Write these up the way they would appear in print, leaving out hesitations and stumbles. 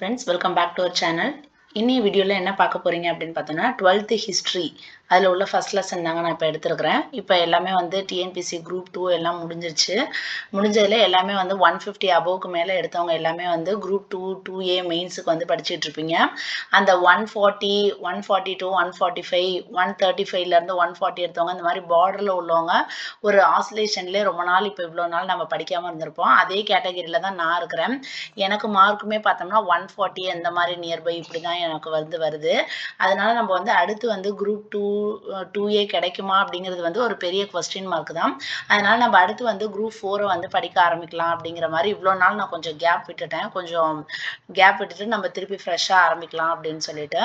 friends, welcome back to our channel. இன்னி வீடியோல என்ன பார்க்க போறீங்க அப்படின்னு பார்த்தோம்னா 12th ஹிஸ்டரி அதில் உள்ள ஃபர்ஸ்ட் லெசன் தாங்க நான் இப்போ எடுத்துருக்கிறேன். இப்போ எல்லாமே வந்து டிஎன்பிசி குரூப் 2 எல்லாம் முடிஞ்சிருச்சு. முடிஞ்சதில் எல்லாமே வந்து 150 அபோவுக்கு மேலே எடுத்தவங்க எல்லாமே வந்து குரூப் 2 2A மெயின்ஸுக்கு வந்து படிச்சுட்டு இருப்பீங்க. அந்த 140 142 145 135லேருந்து 140 எடுத்தவங்க இந்த மாதிரி பார்டரில் உள்ளவங்க ஒரு ஆசிலேஷன்லேயே ரொம்ப நாள் இப்போ இவ்வளோ நாள் நம்ம படிக்காமல் இருந்திருப்போம். அதே கேட்டகரியில் தான் நான் இருக்கிறேன். எனக்கு மார்க்குமே பார்த்தோம்னா 140 அந்த மாதிரி நியர்பை இப்படி தான் எனக்கு வந்து வருது. அதனால நம்ம வந்து அடுத்து வந்து குரூப் 2A கிடைக்குமா அப்படிங்கிறது வந்து ஒரு பெரிய கொஸ்டின் மார்க் தான். அதனால நம்ம அடுத்து வந்து குரூப் 4 வந்து படிக்க ஆரம்பிக்கலாம் அப்படிங்கிற மாதிரி இவ்வளோ நாள் நான் கொஞ்சம் கேப் விட்டுட்டேன். கொஞ்சம் கேப் விட்டுட்டு நம்ம திருப்பி ஃப்ரெஷ்ஷாக ஆரம்பிக்கலாம் அப்படின்னு சொல்லிட்டு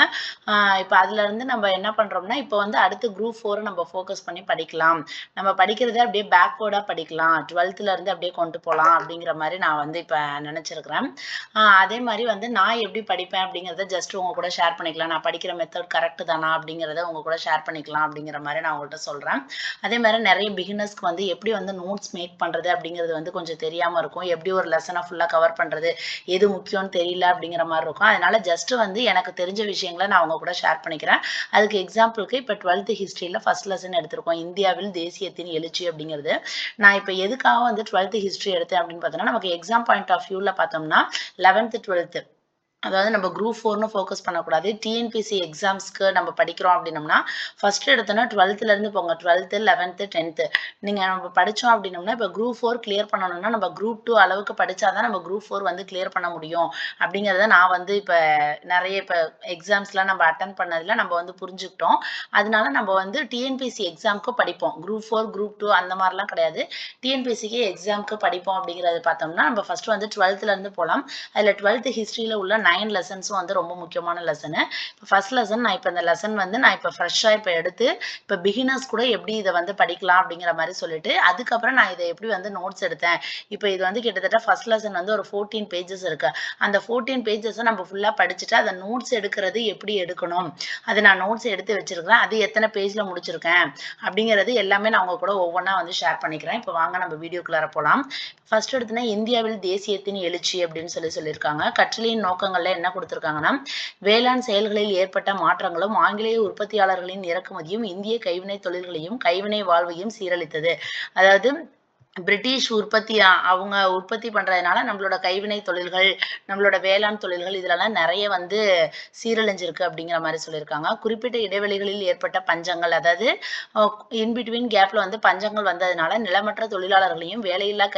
இப்போ அதுலேருந்து நம்ம என்ன பண்ணுறோம்னா இப்போ வந்து அடுத்து குரூப் 4 நம்ம ஃபோக்கஸ் பண்ணி படிக்கலாம். நம்ம படிக்கிறத அப்படியே பேக்வேர்டாக படிக்கலாம். 12th அப்படியே கொண்டு போகலாம் அப்படிங்கிற மாதிரி நான் வந்து இப்போ நினச்சிருக்கிறேன். அதே மாதிரி வந்து நான் எப்படி படிப்பேன் அப்படிங்கிறத ஜஸ்ட் உங்க கூட ஷேர் பண்ணிக்கலாம். நான் படிக்கிற மெத்தட் கரெக்ட் தானா அப்படிங்கிறத உங்க கூட ஷேர் பண்ணிக்கலாம் அப்படிங்கிற மாதிரி நான் உங்கள்கிட்ட சொல்கிறேன். அதே மாதிரி நிறைய பிகினர்ஸ்க்கு வந்து எப்படி வந்து நோட்ஸ் மேக் பண்ணுறது அப்படிங்கிறது வந்து கொஞ்சம் தெரியாமல் இருக்கும். எப்படி ஒரு லெசனை ஃபுல்லாக கவர் பண்ணுறது, எது முக்கியம்னு தெரியல அப்படிங்கிற மாதிரி இருக்கும். அதனால ஜஸ்ட் வந்து எனக்கு தெரிஞ்ச விஷயங்களை நான் உங்க கூட ஷேர் பண்ணிக்கிறேன். அதுக்கு எக்ஸாம்பிளுக்கு இப்போ 12th ஹிஸ்டரியில் ஃபர்ஸ்ட் லெசன் எடுத்திருக்கோம், இந்தியாவில் தேசியத்தின் எழுச்சி அப்படிங்கிறது. நான் இப்போ எதுக்காக வந்து 12th ஹிஸ்டரி எடுத்தேன் அப்படின்னு பார்த்தோம்னா, நமக்கு எக்ஸாம் பாயிண்ட் ஆஃப் வியூவில் பார்த்தோம்னா 11th 12th அதாவது நம்ம குரூப் 4ன்னு ஃபோக்கஸ் பண்ணக்கூடாது. டிஎன்பிசி எக்ஸாம்ஸ்க்கு நம்ம படிக்கிறோம் அப்படின்னம்னா ஃபர்ஸ்ட் எடுத்தோன்னா 12th போங்க. 12th 11th 10th நீங்கள் நம்ம படித்தோம் அப்படின்னம்னா இப்போ குரூப் 4 கிளியர் பண்ணணும்னா நம்ம குரூப் 2 அளவுக்கு படித்தாதான் நம்ம குரூப் 4 வந்து கிளியர் பண்ண முடியும் அப்படிங்கிறத நான் வந்து இப்போ நிறைய இப்போ எக்ஸாம்ஸ்லாம் நம்ம அட்டன் பண்ணதில் நம்ம வந்து புரிஞ்சுக்கிட்டோம். அதனால நம்ம வந்து டிஎன்பிசி எக்ஸாமுக்கு படிப்போம். குரூப் 4 குரூப் 2 அந்த மாதிரிலாம் கிடையாது. டிஎன்பிசிக்கு எக்ஸாமுக்கு படிப்போம் அப்படிங்கிறது பார்த்தோம்னா நம்ம ஃபர்ஸ்ட் வந்து 12th போகலாம். அதில் 12th ஹிஸ்ட்ரியில் உள்ள 9 லெசன்ஸும் வந்து ரொம்ப முக்கியமான லெசனு. இப்போ ஃபர்ஸ்ட் லெசன் நான் இப்போ இந்த லெசன் வந்து நான் இப்போ ஃப்ரெஷ்ஷாக இப்போ எடுத்து இப்போ பிகினர்ஸ் கூட எப்படி இதை வந்து படிக்கலாம் அப்படிங்கிற மாதிரி சொல்லிட்டு அதுக்கப்புறம் நான் இதை எப்படி வந்து நோட்ஸ் எடுத்தேன். இப்போ இது வந்து கிட்டத்தட்ட ஃபர்ஸ்ட் லெசன் வந்து ஒரு 14 பேஜஸ் இருக்கு. அந்த 14 பேஜஸை நம்ம ஃபுல்லாக படிச்சுட்டு அதை நோட்ஸ் எடுக்கிறது எப்படி எடுக்கணும், அதை நான் நோட்ஸ் எடுத்து வச்சிருக்கிறேன். அது எத்தனை பேஜில் முடிச்சிருக்கேன் அப்படிங்கிறது எல்லாமே நான் உங்க கூட ஒவ்வொன்றா வந்து ஷேர் பண்ணிக்கிறேன். இப்போ வாங்க நம்ம வீடியோக்குள்ளார போகலாம். ஃபர்ஸ்ட் எடுத்துனா இந்தியாவில் தேசியத்தின் எழுச்சி அப்படின்னு சொல்லியிருக்காங்க. கற்றலின் நோக்கங்கள்ல என்ன கொடுத்திருக்காங்கன்னா, வேளாண் செயல்களில் ஏற்பட்ட மாற்றங்களும் ஆங்கிலேய உற்பத்தியாளர்களின் இறக்குமதியும் இந்திய கைவினை தொழில்களையும் கைவினை வாழ்வையும் சீரழித்தது. அதாவது பிரிட்டிஷ் அவங்க உற்பத்தி பண்றதுனால நம்மளோட கைவினை தொழில்கள், நம்மளோட வேளாண் தொழில்கள் இதுலலாம் நிறைய வந்து சீரழிஞ்சிருக்கு அப்படிங்கிற மாதிரி சொல்லியிருக்காங்க. குறிப்பிட்ட இடைவெளிகளில் ஏற்பட்ட பஞ்சங்கள், அதாவது இன்பிட்வீன் கேப்ல வந்து பஞ்சங்கள் வந்ததுனால நிலமற்ற தொழிலாளர்களையும் வேலையில்லா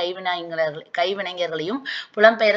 கைவினைஞர்களையும் புலம்பெயர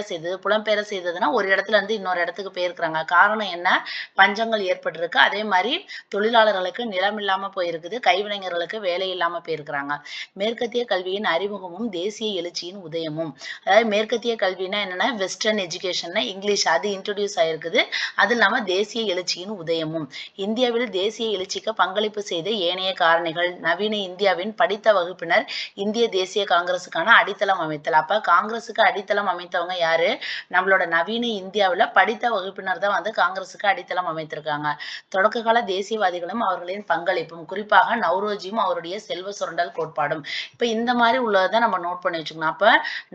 செய்ததுன்னா ஒரு இடத்துல இருந்து இன்னொரு இடத்துக்கு போயிருக்கிறாங்க. காரணம் என்ன? பஞ்சங்கள் ஏற்பட்டிருக்கு. அதே மாதிரி தொழிலாளர்களுக்கு நிலம் இல்லாம போயிருக்குது, கைவினைஞர்களுக்கு வேலை இல்லாம போயிருக்கிறாங்க. மேற்கத்திய கல்வியின் அறிமுகமும் தேசிய எழுச்சியின் உதயமும். அதாவது மேற்கத்திய கல்வினா என்னன்னா வெஸ்டர்ன் எஜுகேஷன்னா இங்கிலீஷ், அது இன்ட்ரோடியூஸ் ஆயிருக்குது. அது இல்லாம தேசிய எழுச்சியின் உதயமும். இந்தியாவில் தேசிய எழுச்சிக்கு பங்களிப்பு செய்த ஏனைய காரணிகள். நவீன இந்தியாவின் படித்த வகுப்பினர் இந்திய தேசிய காங்கிரஸுக்கான அடித்தளம் அமைத்தல். அப்ப காங்கிரஸுக்கு அடித்தளம் அமைத்தவங்க யாரு? நம்மளோட நவீன இந்தியாவில் படித்த வகுப்பினர் தான் வந்து காங்கிரஸுக்கு அடித்தளம் அமைத்திருக்காங்க. தொடக்க கால தேசியவாதிகளும் அவர்களின் பங்களிப்பும், குறிப்பாக நவ்ரோஜியும் அவருடைய செல்வ சுரண்டல் கோட்பாடும். இப்ப இந்த மாதிரி உள்ளதான் நம்ம நோட் பண்ணி வச்சுக்கணும். அப்ப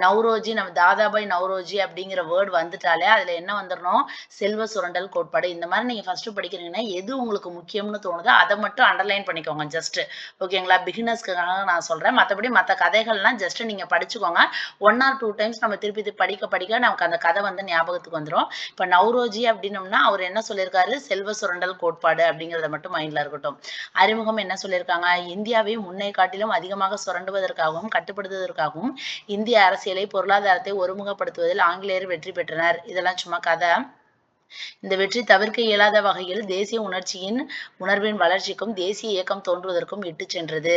நவ்ரோஜி, நம்ம தாதாபாய் நவ்ரோஜி அப்படிங்கிற வேர்டு வந்துட்டாலே அதுல என்ன வந்துடணும்? செல்வ சுரண்டல் கோட்பாடு. இந்த மாதிரி நீங்க ஃபர்ஸ்ட் படிக்கிறீங்கன்னா எது உங்களுக்கு முக்கியம்னு தோணுதோ அதை மட்டும் அண்டர்லைன் பண்ணிக்கோங்க ஜஸ்ட். ஓகேங்களா? பிகினர்ஸ்க்காக நான் சொல்றேன். மற்றபடி மற்ற கதைகள்லாம் ஜஸ்ட் நீங்க படிச்சுக்கோங்க. 1 or 2 டைம்ஸ் நம்ம திருப்பி படிக்க நமக்கு அந்த கதை வந்து ஞாபகத்துக்கு வந்துடும். இப்ப நவ்ரோஜி அப்படின்னம்னா அவர் என்ன சொல்லியிருக்காரு? செல்வ சுரண்டல் கோட்பாடு அப்படிங்கிறத மட்டும் மைண்ட்ல இருக்கட்டும். அறிமுகம் என்ன சொல்லியிருக்காங்க? இந்தியாவை முன்னை காட்டிலும் அதிகமாக சுரண்டுவதற்காகவும் கட்டுப்படுத்துவதற்காகவும் இந்திய அரசியலை, பொருளாதாரத்தை ஒருமுகப்படுத்துவதில் ஆங்கிலேயர் வெற்றி பெற்றனர். இதெல்லாம் சும்மா கதை. இந்த வெற்றி தவிர்க்க இயலாத வகையில் தேசிய உணர்வின் வளர்ச்சிக்கும் தேசிய இயக்கம் தோன்றுவதற்கும் இட்டு சென்றது.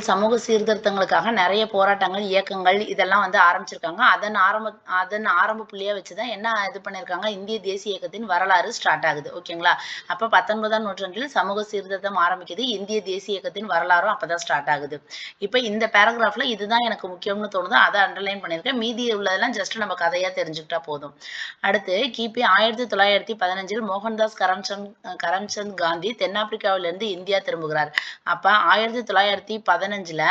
சமூக சீர்திருத்தங்களுக்காக நிறைய போராட்டங்கள், இயக்கங்கள் இதெல்லாம் வந்து ஆரம்பிச்சிருக்காங்க. அதன் ஆரம்ப புள்ளியா வச்சுதான் என்ன இது பண்ணிருக்காங்க? இந்திய தேசிய இயக்கத்தின் வரலாறு ஸ்டார்ட் ஆகுது. ஓகேங்களா? அப்ப 19ஆம் நூற்றாண்டில் சமூக சீர்திருத்தம் ஆரம்பிக்குது. இந்திய தேசிய இயக்கத்தின் வரலாறும் அப்பதான் ஸ்டார்ட் ஆகுது. இப்ப இந்த பேராகிராஃப்ல இதுதான் எனக்கு முக்கியம்னு தோணுது, அதை அண்டர்லைன் பண்ணிருக்கேன். மீதி உள்ளதெல்லாம் ஜஸ்ட் நம்ம கதையா தெரிஞ்சுக்கிட்டா போதும். அடுத்து கிபி 1900 1915 மோகன்தாஸ் கரம்சந்த் காந்தி தென்னாப்பிரிக்காவிலிருந்து இந்தியா திரும்புகிறார். அப்ப 1915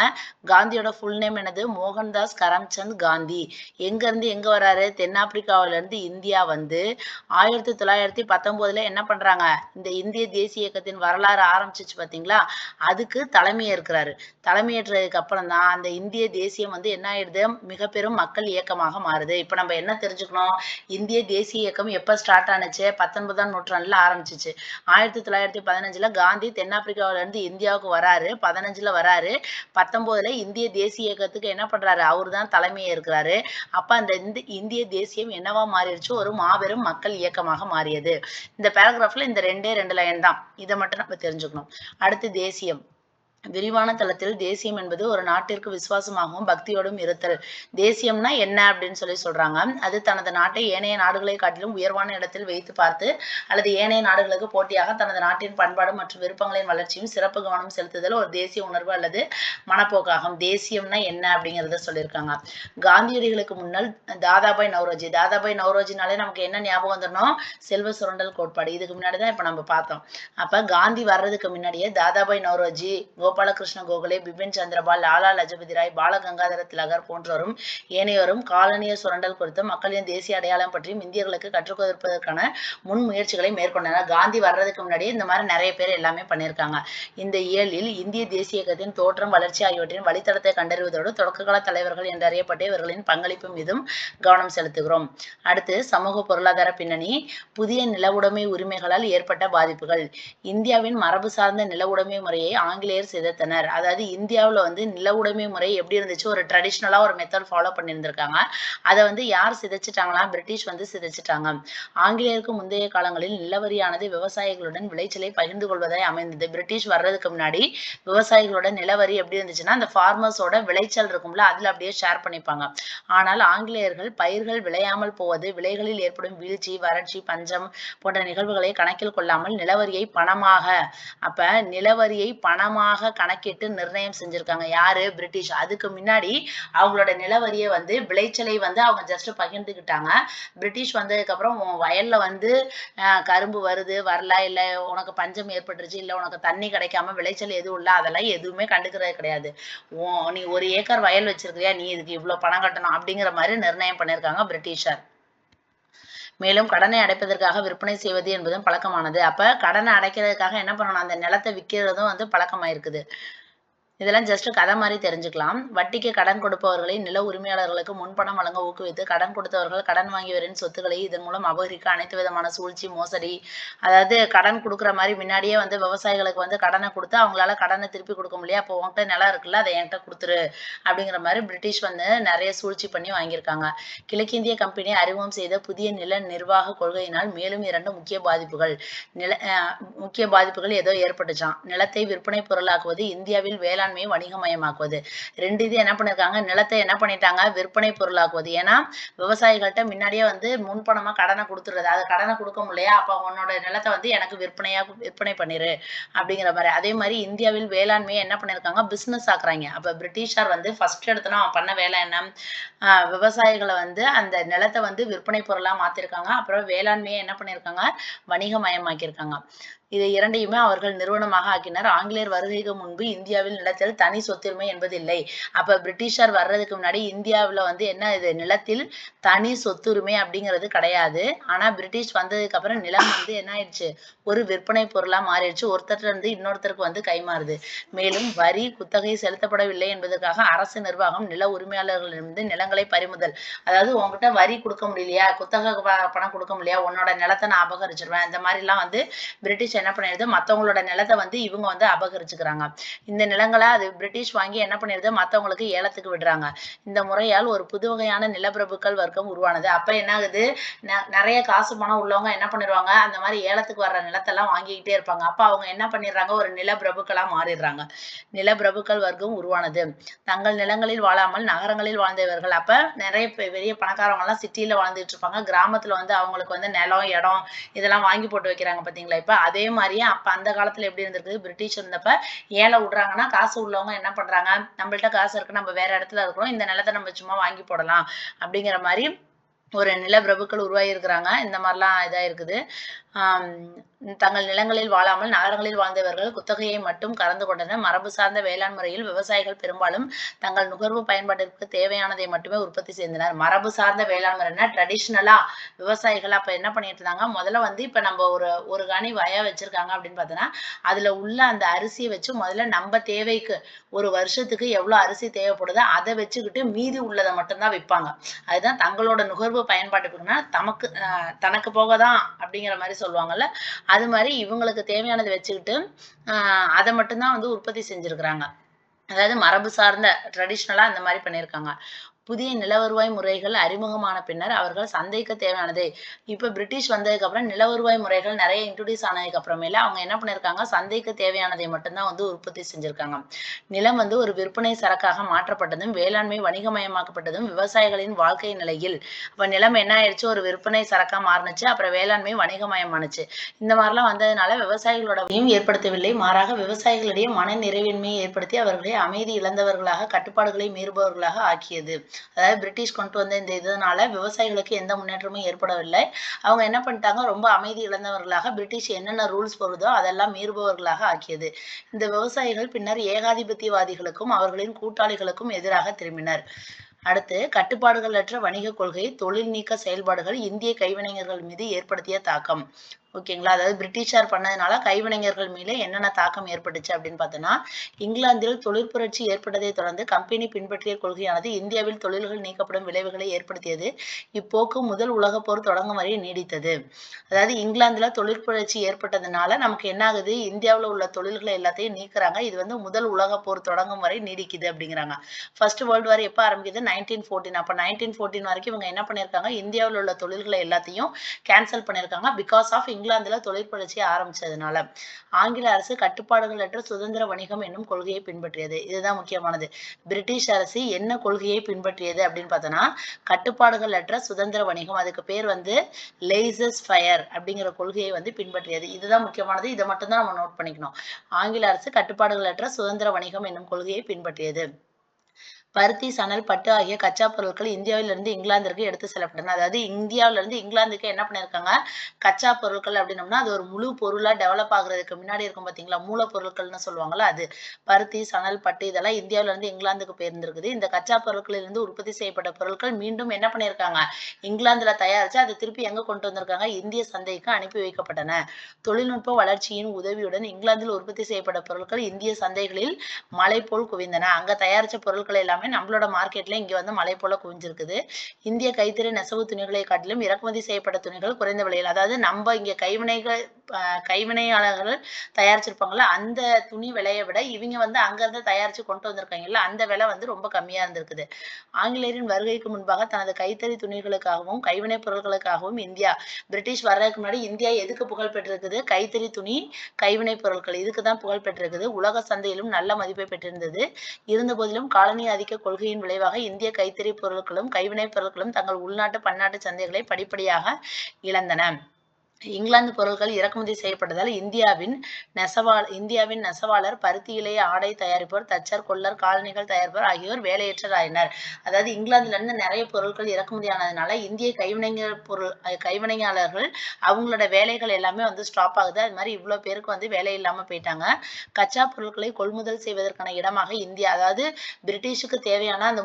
காந்தியோட ஃபுல் நேம் என்னது? மோகன்தாஸ் கரம்சந்த் காந்தி. எங்க இருந்து எங்க வராரு? தென்னாப்பிரிக்காவில இருந்து இந்தியா வந்து 1919 என்ன பண்றாங்க? இந்த இந்திய தேசிய இயக்கத்தின் வரலாறு ஆரம்பிச்சிச்சு பாத்தீங்களா? அதுக்கு தலைமை ஏற்கிறாரு. தலைமையேற்றதுக்கு அப்புறம் தான் அந்த இந்திய தேசியம் வந்து என்ன ஆயிடுது? மிக பெரும் மக்கள் இயக்கமாக மாறுது. இப்ப நம்ம என்ன தெரிஞ்சுக்கணும்? இந்திய தேசிய இயக்கம் எப்ப ஸ்டார்ட் ஆனுச்சு? 19ஆம் நூற்றாண்டுல ஆரம்பிச்சிச்சு. 1915 காந்தி தென்னாப்பிரிக்காவில இருந்து இந்தியாவுக்கு வராரு. 15 வராரு. 19 இந்திய தேசிய இயக்கத்துக்கு என்ன பண்றாரு? அவர்தான் தலைமை ஏற்கிறாரு. அப்ப அந்த இந்திய தேசியம் என்னவா மாறிடுச்சு? ஒரு மாபெரும் மக்கள் இயக்கமாக மாறியது. இந்த பேராகிராஃப்ல இந்த 2 லைன் தான். இதை மட்டும் நம்ம தெரிஞ்சுக்கணும். அடுத்து தேசியம். விரிவான தளத்தில் தேசியம் என்பது ஒரு நாட்டிற்கு விசுவாசமாகவும் பக்தியோடும் இருத்தல். தேசியம்னா என்ன அப்படின்னு சொல்றாங்க. அது தனது நாட்டை ஏனைய நாடுகளை காட்டிலும் உயர்வான இடத்தில் வைத்து பார்த்து அல்லது ஏனைய நாடுகளுக்கு போட்டியாக தனது நாட்டின் பண்பாடு மற்றும் விருப்பங்களின் வளர்ச்சியும் சிறப்பு கவனம் செலுத்துதல் ஒரு தேசிய உணர்வு அல்லது மனப்போக்காகும். தேசியம்னா என்ன அப்படிங்கிறத சொல்லியிருக்காங்க. காந்தியடிகளுக்கு முன்னால் தாதாபாய் நௌரோஜி. தாதாபாய் நௌரோஜினாலே நமக்கு என்ன ஞாபகம் வந்துடணும்? செல்வ சுரண்டல் கோட்பாடு. இதுக்கு முன்னாடிதான் இப்ப நம்ம பார்த்தோம். அப்ப காந்தி வர்றதுக்கு முன்னாடியே தாதாபாய் நௌரோஜி, கோபாலகிருஷ்ண கோகலே, பிபின் சந்திரபால், லாலா லஜபதி ராய், பால கங்காதர திலகர் போன்றோரும் ஏனையோரும் காலனிய சுரண்டல் குறித்தும் மக்களின் தேசிய அடையாளம் பற்றியும் இந்தியர்களுக்கு கற்றுக் கொடுப்பதற்கான முன் முயற்சிகளை மேற்கொண்டனர். காந்தி வர்றதுக்கு முன்னாடியே இந்த மாதிரி நிறைய பேர் எல்லாமே பண்ணியிருக்காங்க. இந்த இயலில் இந்திய தேசிய இயக்கத்தின் தோற்றம், வளர்ச்சி ஆகியவற்றின் வழித்தடத்தை கண்டறிவதோடு தொடக்ககால தலைவர்கள் என்று அறியப்பட்ட இவர்களின் பங்களிப்பு மீதும் கவனம் செலுத்துகிறோம். அடுத்து சமூக பொருளாதார பின்னணி. புதிய நிலவுடைமை உரிமைகளால் ஏற்பட்ட பாதிப்புகள். இந்தியாவின் மரபு சார்ந்த நில உடைமை முறையை ஆங்கிலேயர் சிதைத்தனர். அதாவது இந்தியாவில் வந்து நில உடைமை முறை எப்படி இருந்துச்சு? ஒரு ட்ரெடிஷ்னலா ஒரு மெத்தட் ஃபாலோ பண்ணியிருந்திருக்காங்க. அதை வந்து யார் சிதைச்சிட்டாங்களா? பிரிட்டிஷ் வந்து சிதைச்சிட்டாங்க. ஆங்கிலேயருக்கு முந்தைய காலங்களில் நிலவரியானது விவசாயிகளுடன் விளைச்சலை பகிர்ந்து கொள்வதாய் அமைந்தது. பிரிட்டிஷ் வர்றதுக்கு முன்னாடி விவசாயிகளோட நிலவரி எப்படி இருந்துச்சுன்னா, அந்த ஃபார்மர்ஸோட விளைச்சல் இருக்கும்ல, அதுல அப்படியே ஷேர் பண்ணிப்பாங்க. ஆனால் ஆங்கிலேயர்கள் பயிர்கள் விளையாமல் போவது, விலைகளில் ஏற்படும் வீழ்ச்சி, வறட்சி, பஞ்சம் போன்ற நிகழ்வுகளை கணக்கில் கொள்ளாமல் நிலவரியை பணமாக கணக்கிட்டு நிர்ணயம் செஞ்சிருக்காங்க. யாரு? பிரிட்டிஷ். அதுக்கு முன்னாடி அவங்களோட நிலவரியை வந்து விளைச்சலை வந்து அவங்க ஜஸ்ட் பகிர்ந்துக்கிட்டாங்க. பிரிட்டிஷ் வந்ததுக்கு அப்புறம் உன் வயல்ல வந்து கரும்பு வருது வரல, இல்ல உனக்கு பஞ்சம் ஏற்பட்டுருச்சு, இல்ல உனக்கு தண்ணி கிடைக்காம விளைச்சல் எதுவும் இல்ல, அதெல்லாம் எதுவுமே கண்டுக்கிறது கிடையாது. நீ 1 ஏக்கர் வயல் வச்சிருக்கியா, நீ இதுக்கு இவ்வளவு பணம் கட்டணும் அப்படிங்கிற மாதிரி நிர்ணயம் பண்ணிருக்காங்க பிரிட்டிஷர். மேலும் கடனை அடைப்பதற்காக விற்பனை செய்வது என்பதும் பழக்கமானது. அப்ப கடனை அடைக்கிறதுக்காக என்ன பண்ணணும்? அந்த நிலத்தை விற்கிறதும் வந்து பழக்கமாயிருக்குது. இதெல்லாம் ஜஸ்ட் கதை மாதிரி தெரிஞ்சுக்கலாம். வட்டிக்கு கடன் கொடுப்பவர்களை நில உரிமையாளர்களுக்கு முன்பணம் வழங்க ஊக்குவித்து கடன் கொடுத்தவர்கள் கடன் வாங்கியவரின் சொத்துக்களை இதன் மூலம் அபகரிக்க அனைத்து விதமான சூழ்ச்சி, மோசடி. அதாவது கடன் கொடுக்குற மாதிரி முன்னாடியே வந்து விவசாயிகளுக்கு வந்து கடனை கொடுத்து அவங்களால கடனை திருப்பி கொடுக்க முடியல. அப்போ உன்கிட்ட நிலம் இருக்குல்ல, அதை என்கிட்ட கொடுத்துரு அப்படிங்கிற மாதிரி பிரிட்டிஷ் வந்து நிறைய சூழ்ச்சி பண்ணி வாங்கியிருக்காங்க. கிழக்கிந்திய கம்பெனி அறிமுகம் செய்த புதிய நில நிர்வாக கொள்கையினால் மேலும் 2 முக்கிய பாதிப்புகள் ஏதோ ஏற்பட்டுச்சான். நிலத்தை விற்பனை பொருளாக்குவது, இந்தியாவில் வேளாண் வணிகமயமாக்குவது. 2 இது என்ன பண்ணிருக்காங்க? நிலத்தை என்ன பண்ணிட்டாங்க? விற்பனை பொருளாக்குவது. ஏன்னா விவசாயிகள்கிட்ட முன்னாடியே வந்து முன்பணமா கடனை கொடுத்துடுறது. அது கடனை கொடுக்க முடியலையா, அப்ப உன்னோட நிலத்தை வந்து எனக்கு விற்பனை பண்ணிரு அப்படிங்கிற மாதிரி. அதே மாதிரி இந்தியாவில் வேளாண்மையை என்ன பண்ணிருக்காங்க? பிசினஸ் ஆக்குறாங்க. அப்ப பிரிட்டிஷார் வந்து ஃபர்ஸ்ட் எடுத்தனா அவன் பண்ண வேலை என்ன? விவசாயிகளை வந்து அந்த நிலத்தை வந்து விற்பனை பொருளா மாத்திருக்காங்க. அப்புறம் வேளாண்மையை என்ன பண்ணிருக்காங்க? வணிகமயமாக்கியிருக்காங்க. இதை 2யுமே அவர்கள் நிறுவனமாக ஆக்கினர். ஆங்கிலேயர் வருகைக்கு முன்பு இந்தியாவில் நிலத்தில் தனி சொத்துரிமை என்பது இல்லை. அப்ப பிரிட்டிஷார் வர்றதுக்கு முன்னாடி இந்தியாவில் வந்து என்ன, இது நிலத்தில் தனி சொத்துரிமை அப்படிங்கிறது கிடையாது. ஆனா பிரிட்டிஷ் வந்ததுக்கு அப்புறம் நிலம் வந்து என்ன ஆயிடுச்சு? ஒரு விற்பனை பொருளா மாறிடுச்சு. ஒருத்தர் இருந்து இன்னொருத்தருக்கு வந்து கைமாறுது. மேலும் வரி, குத்தகை செலுத்தப்படவில்லை என்பதற்காக அரசு நிர்வாகம் நில உரிமையாளர்களிடமிருந்து நிலங்களை பறிமுதல். அதாவது உங்ககிட்ட வரி கொடுக்க முடியலையா, குத்தகை பணம் கொடுக்க முடியலையா, உன்னோட நிலத்தை நான் அபகரிச்சிருவேன். இந்த மாதிரி எல்லாம் வந்து பிரிட்டிஷ் என்ன பண்ணிடுது? மத்தவங்களோட நிலத்தை வந்து இவங்க வந்து அபகரிச்சுக்கிறாங்க. இந்த நிலங்களை அது பிரிட்டிஷ் வாங்கி என்ன பண்ணிடுது? மத்தவங்களுக்கு ஏலத்துக்கு விடுறாங்க. இந்த முறையால் ஒரு புது வகையான நிலப்பிரபுக்கள் வர்க்கம் உருவானது. அப்ப என்ன ஆகுது? நிறைய காசு பணம் உள்ளவங்க என்ன பண்ணிடுவாங்க? அந்த மாதிரி ஏலத்துக்கு வர்ற நிலத்தெல்லாம் வாங்கிக்கிட்டே இருப்பாங்க. அப்ப அவங்க என்ன பண்ணிடுறாங்க? ஒரு நிலப்பிரபுக்களா மாறிடுறாங்க. நிலப்பிரபுக்கள் வர்க்கம் உருவானது. தங்கள் நிலங்களில் வாழாமல் நகரங்களில் வாழ்ந்தவர்கள். அப்ப நிறைய பெரிய பணக்காரவங்க எல்லாம் சிட்டியில வாழ்ந்துட்டு இருப்பாங்க. கிராமத்துல வந்து அவங்களுக்கு வந்து நிலம், இடம் இதெல்லாம் வாங்கி போட்டு வைக்கிறாங்க பாத்தீங்களா? இப்ப அதே மாதிரியே அப்ப அந்த காலத்துல எப்படி இருந்திருக்கு? பிரிட்டிஷ் இருந்தப்ப ஏலம் விடுறாங்கன்னா காசு உள்ளவங்க என்ன பண்றாங்க? நம்மள்ட்ட காசு இருக்கு, நம்ம வேற இடத்துல இருக்கிறோம், இந்த நிலத்தை நம்ம சும்மா வாங்கி போடலாம் அப்படிங்கிற மாதிரி ஒரு நிலப்பிரபுக்கள் உருவாகியிருக்கிறாங்க. இந்த மாதிரிலாம் இதாக இருக்குது. தங்கள் நிலங்களில் வாழாமல் நகரங்களில் வாழ்ந்தவர்கள் குத்தகையை மட்டும் கறந்து கொண்டனர். மரபு சார்ந்த வேளாண் முறையில் விவசாயிகள் பெரும்பாலும் தங்கள் நுகர்வு பயன்பாட்டிற்கு தேவையானதை மட்டுமே உற்பத்தி செய்தனர். மரபு சார்ந்த வேளாண் முறைனா ட்ரெடிஷ்னலா விவசாயிகள் அப்ப என்ன பண்ணிட்டு இருந்தாங்க, முதல்ல வந்து இப்ப நம்ம ஒரு கனி வய வச்சிருக்காங்க அப்படின்னு பார்த்தோன்னா அதுல உள்ள அந்த அரிசியை வச்சு முதல்ல நம்ம தேவைக்கு ஒரு வருஷத்துக்கு எவ்வளவு அரிசி தேவைப்படுதோ அதை வச்சுக்கிட்டு மீதி உள்ளதை மட்டும்தான் விற்பாங்க. அதுதான் தங்களோட நுகர்வு பயன்பாட்டுக்குன்னா தனக்கு போகதான் அப்படிங்கிற மாதிரி சொல்லுவாங்கல்ல, அது மாதிரி இவங்களுக்கு தேவையானதை வச்சுக்கிட்டு அதை மட்டும்தான் வந்து உற்பத்தி செஞ்சிருக்கிறாங்க. அதாவது மரபு சார்ந்த ட்ரெடிஷ்னலா அந்த மாதிரி பண்ணியிருக்காங்க. புதிய நில வருவாய் முறைகள் அறிமுகமான பின்னர் அவர்கள் சந்தைக்கு தேவையானதை இப்ப பிரிட்டிஷ் வந்ததுக்கு அப்புறம் நில வருவாய் முறைகள் நிறைய இன்ட்ரோடியூஸ் ஆனதுக்கு அப்புறமேல அவங்க என்ன பண்ணிருக்காங்க, சந்தைக்கு தேவையானதை மட்டும்தான் வந்து உற்பத்தி செஞ்சிருக்காங்க. நிலம் வந்து ஒரு விற்பனை சரக்காக மாற்றப்பட்டதும் வேளாண்மை வணிகமயமாக்கப்பட்டதும் விவசாயிகளின் வாழ்க்கை நிலையில் அப்ப நிலம் என்ன ஆயிடுச்சு, ஒரு விற்பனை சரக்கா மாறுனுச்சு, அப்புறம் வேளாண்மை வணிகமயமானுச்சு. இந்த மாதிரிலாம் வந்ததுனால விவசாயிகளோட ஏற்படுத்தவில்லை, மாறாக விவசாயிகளிடையே மன நிறைவின்மையை ஏற்படுத்தி அவர்களை அமைதி இழந்தவர்களாக கட்டுப்பாடுகளை மீறுபவர்களாக ஆக்கியது. அதாவது பிரிட்டிஷ் கொண்டு வந்த இந்த இதனால விவசாயிகளுக்கு எந்த முன்னேற்றமும் ஏற்படவில்லை. அவங்க என்ன பண்ணிட்டாங்க, ரொம்ப அமைதி இழந்தவர்களாக பிரிட்டிஷ் என்னென்ன ரூல்ஸ் போடுதோ அதெல்லாம் மீறுபவர்களாக ஆக்கியது. இந்த விவசாயிகள் பின்னர் ஏகாதிபத்தியவாதிகளுக்கும் அவர்களின் கூட்டாளிகளுக்கும் எதிராக திரும்பினர். அடுத்து கட்டுப்பாடுகளற்ற வணிக கொள்கை, தொழில் நீக்க செயல்பாடுகள் இந்திய கைவினைஞர்கள் மீது ஏற்படுத்திய தாக்கம். ஓகேங்களா, அதாவது பிரிட்டிஷார் பண்ணதுனால கைவினைஞர்கள் மீது என்னென்ன தாக்கம் ஏற்பட்டுச்சு அப்படின்னு பார்த்தோன்னா, இங்கிலாந்தில் தொழிற்புரட்சி ஏற்பட்டதை தொடர்ந்து கம்பெனி பின்பற்றிய கொள்கையானது இந்தியாவில் தொழில்கள் நீக்கப்படும் விளைவுகளை ஏற்படுத்தியது. இப்போக்கு முதல் உலகப் போர் தொடங்கும் வரை நீடித்தது. அதாவது இங்கிலாந்துல தொழிற்புரட்சி ஏற்பட்டதுனால நமக்கு என்ன ஆகுது, இந்தியாவில் உள்ள தொழில்களை எல்லாத்தையும் நீக்குறாங்க. இது வந்து முதல் உலகப் போர் தொடங்கும் வரை நீடிக்குது அப்படிங்கிறாங்க. ஃபர்ஸ்ட் வேர்ல்டு வார் எப்போ ஆரம்பிக்குது, 1914. அப்போ 1914 வரைக்கும் இவங்க என்ன பண்ணியிருக்காங்க, இந்தியாவில் உள்ள தொழில்களை எல்லாத்தையும் கேன்சல் பண்ணியிருக்காங்க. பிகாஸ் ஆஃப் இங்கிலாந்துல தொழிற்புரட்சி ஆரம்பிச்சதுனால. ஆங்கில அரசு கட்டுப்பாடுகளற்ற சுதந்திர வணிகம் என்னும் கொள்கையை பின்பற்றியது. இதுதான் முக்கியமானது. பிரிட்டிஷ் அரசு என்ன கொள்கையை பின்பற்றியது அப்படின்னு பார்த்தோன்னா, கட்டுப்பாடுகளற்ற சுதந்திர வணிகம், அதுக்கு பேர் வந்து லேசஸ் ஃபயர் அப்படிங்கிற கொள்கையை வந்து பின்பற்றியது. இதுதான் முக்கியமானது, இதை மட்டும்தான் நம்ம நோட் பண்ணிக்கணும். ஆங்கில அரசு கட்டுப்பாடுகளற்ற சுதந்திர வணிகம் என்னும் கொள்கையை பின்பற்றியது. பருத்தி, சணல், பட்டு ஆகிய கச்சா பொருட்கள் இந்தியாவிலிருந்து இங்கிலாந்திற்கு எடுத்து செல்லப்பட்டன. அதாவது இந்தியாவிலிருந்து இங்கிலாந்துக்கு என்ன பண்ணியிருக்காங்க, கச்சா பொருட்கள் அப்படின்னோம்னா அது ஒரு முழு பொருளா டெவலப் ஆகுறதுக்கு முன்னாடி இருக்கும் பார்த்தீங்களா, மூலப்பொருட்கள்னு சொல்லுவாங்கல்ல, அது பருத்தி, சணல், பட்டு இதெல்லாம் இந்தியாவிலிருந்து இங்கிலாந்துக்கு போயிருந்திருக்குது. இந்த கச்சா பொருட்களிலிருந்து உற்பத்தி செய்யப்பட்ட பொருட்கள் மீண்டும் என்ன பண்ணியிருக்காங்க, இங்கிலாந்துல தயாரிச்சு அதை திருப்பி எங்க கொண்டு வந்திருக்காங்க, இந்திய சந்தைக்கு அனுப்பி வைக்கப்பட்டன. தொழில்நுட்ப வளர்ச்சியின் உதவியுடன் இங்கிலாந்தில் உற்பத்தி செய்யப்பட்ட பொருட்கள் இந்திய சந்தைகளில் மலை போல் குவிந்தன. அங்க தயாரிச்ச பொருட்கள் எல்லாமே நம்மளோட மார்க்கெட்ல இங்க வந்து மலை போல குவிஞ்சிருக்குது. இந்திய கைத்தறி நெசவு துணிகளை காட்டிலும் இறக்குமதி செய்யப்பட்ட துணிகள் குறைந்த விலையில், அதாவது நம்ம இங்க கைவினையாளர்கள் தயாரிச்சிருப்பாங்கல்ல, அந்த துணி விலையை விட இவங்க வந்து அங்க இருந்து தயாரிச்சு கொண்டு வந்திருக்காங்கல்ல, அந்த விலை வந்து ரொம்ப கம்மியா இருந்திருக்குது. ஆங்கிலேயரின் வருகைக்கு முன்பாக தனது கைத்தறி துணிகளுக்காகவும் கைவினைப் பொருட்களுக்காகவும் பிரிட்டிஷ் வர்றதுக்கு முன்னாடி இந்தியா எதுக்கு புகழ் பெற்றிருக்குது, கைத்தறி துணி, கைவினைப் பொருட்கள், இதுக்கு தான் புகழ் பெற்றிருக்குது. உலக சந்தையிலும் நல்ல மதிப்பை பெற்றிருந்தது. இருந்த போதிலும் காலனி ஆதிக்க கொள்கையின் விளைவாக இந்திய கைத்தறி பொருட்களும் கைவினைப் பொருட்களும் தங்கள் உள்நாட்டு பன்னாட்டு சந்தைகளை படிப்படியாக இழந்தன. இங்கிலாந்து பொருட்கள் இறக்குமதி செய்யப்பட்டதால் இந்தியாவின் நெசவாளர், பருத்தி இழைய ஆடை தயாரிப்போர், தச்சர், கொல்லர், காலணிகள் தயாரிப்போர் ஆகியோர் வேலையற்றராயினர். அதாவது இங்கிலாந்துல இருந்து நிறைய பொருட்கள் இறக்குமதி ஆனதுனால இந்திய கைவினைஞாளர்கள் அவங்களோட வேலைகள் எல்லாமே வந்து ஸ்டாப் ஆகுது. அது மாதிரி இவ்வளவு பேருக்கு வந்து வேலை இல்லாம போயிட்டாங்க. கச்சா பொருட்களை கொள்முதல் செய்வதற்கான இடமாக இந்தியா, அதாவது பிரிட்டிஷுக்கு தேவையான அந்த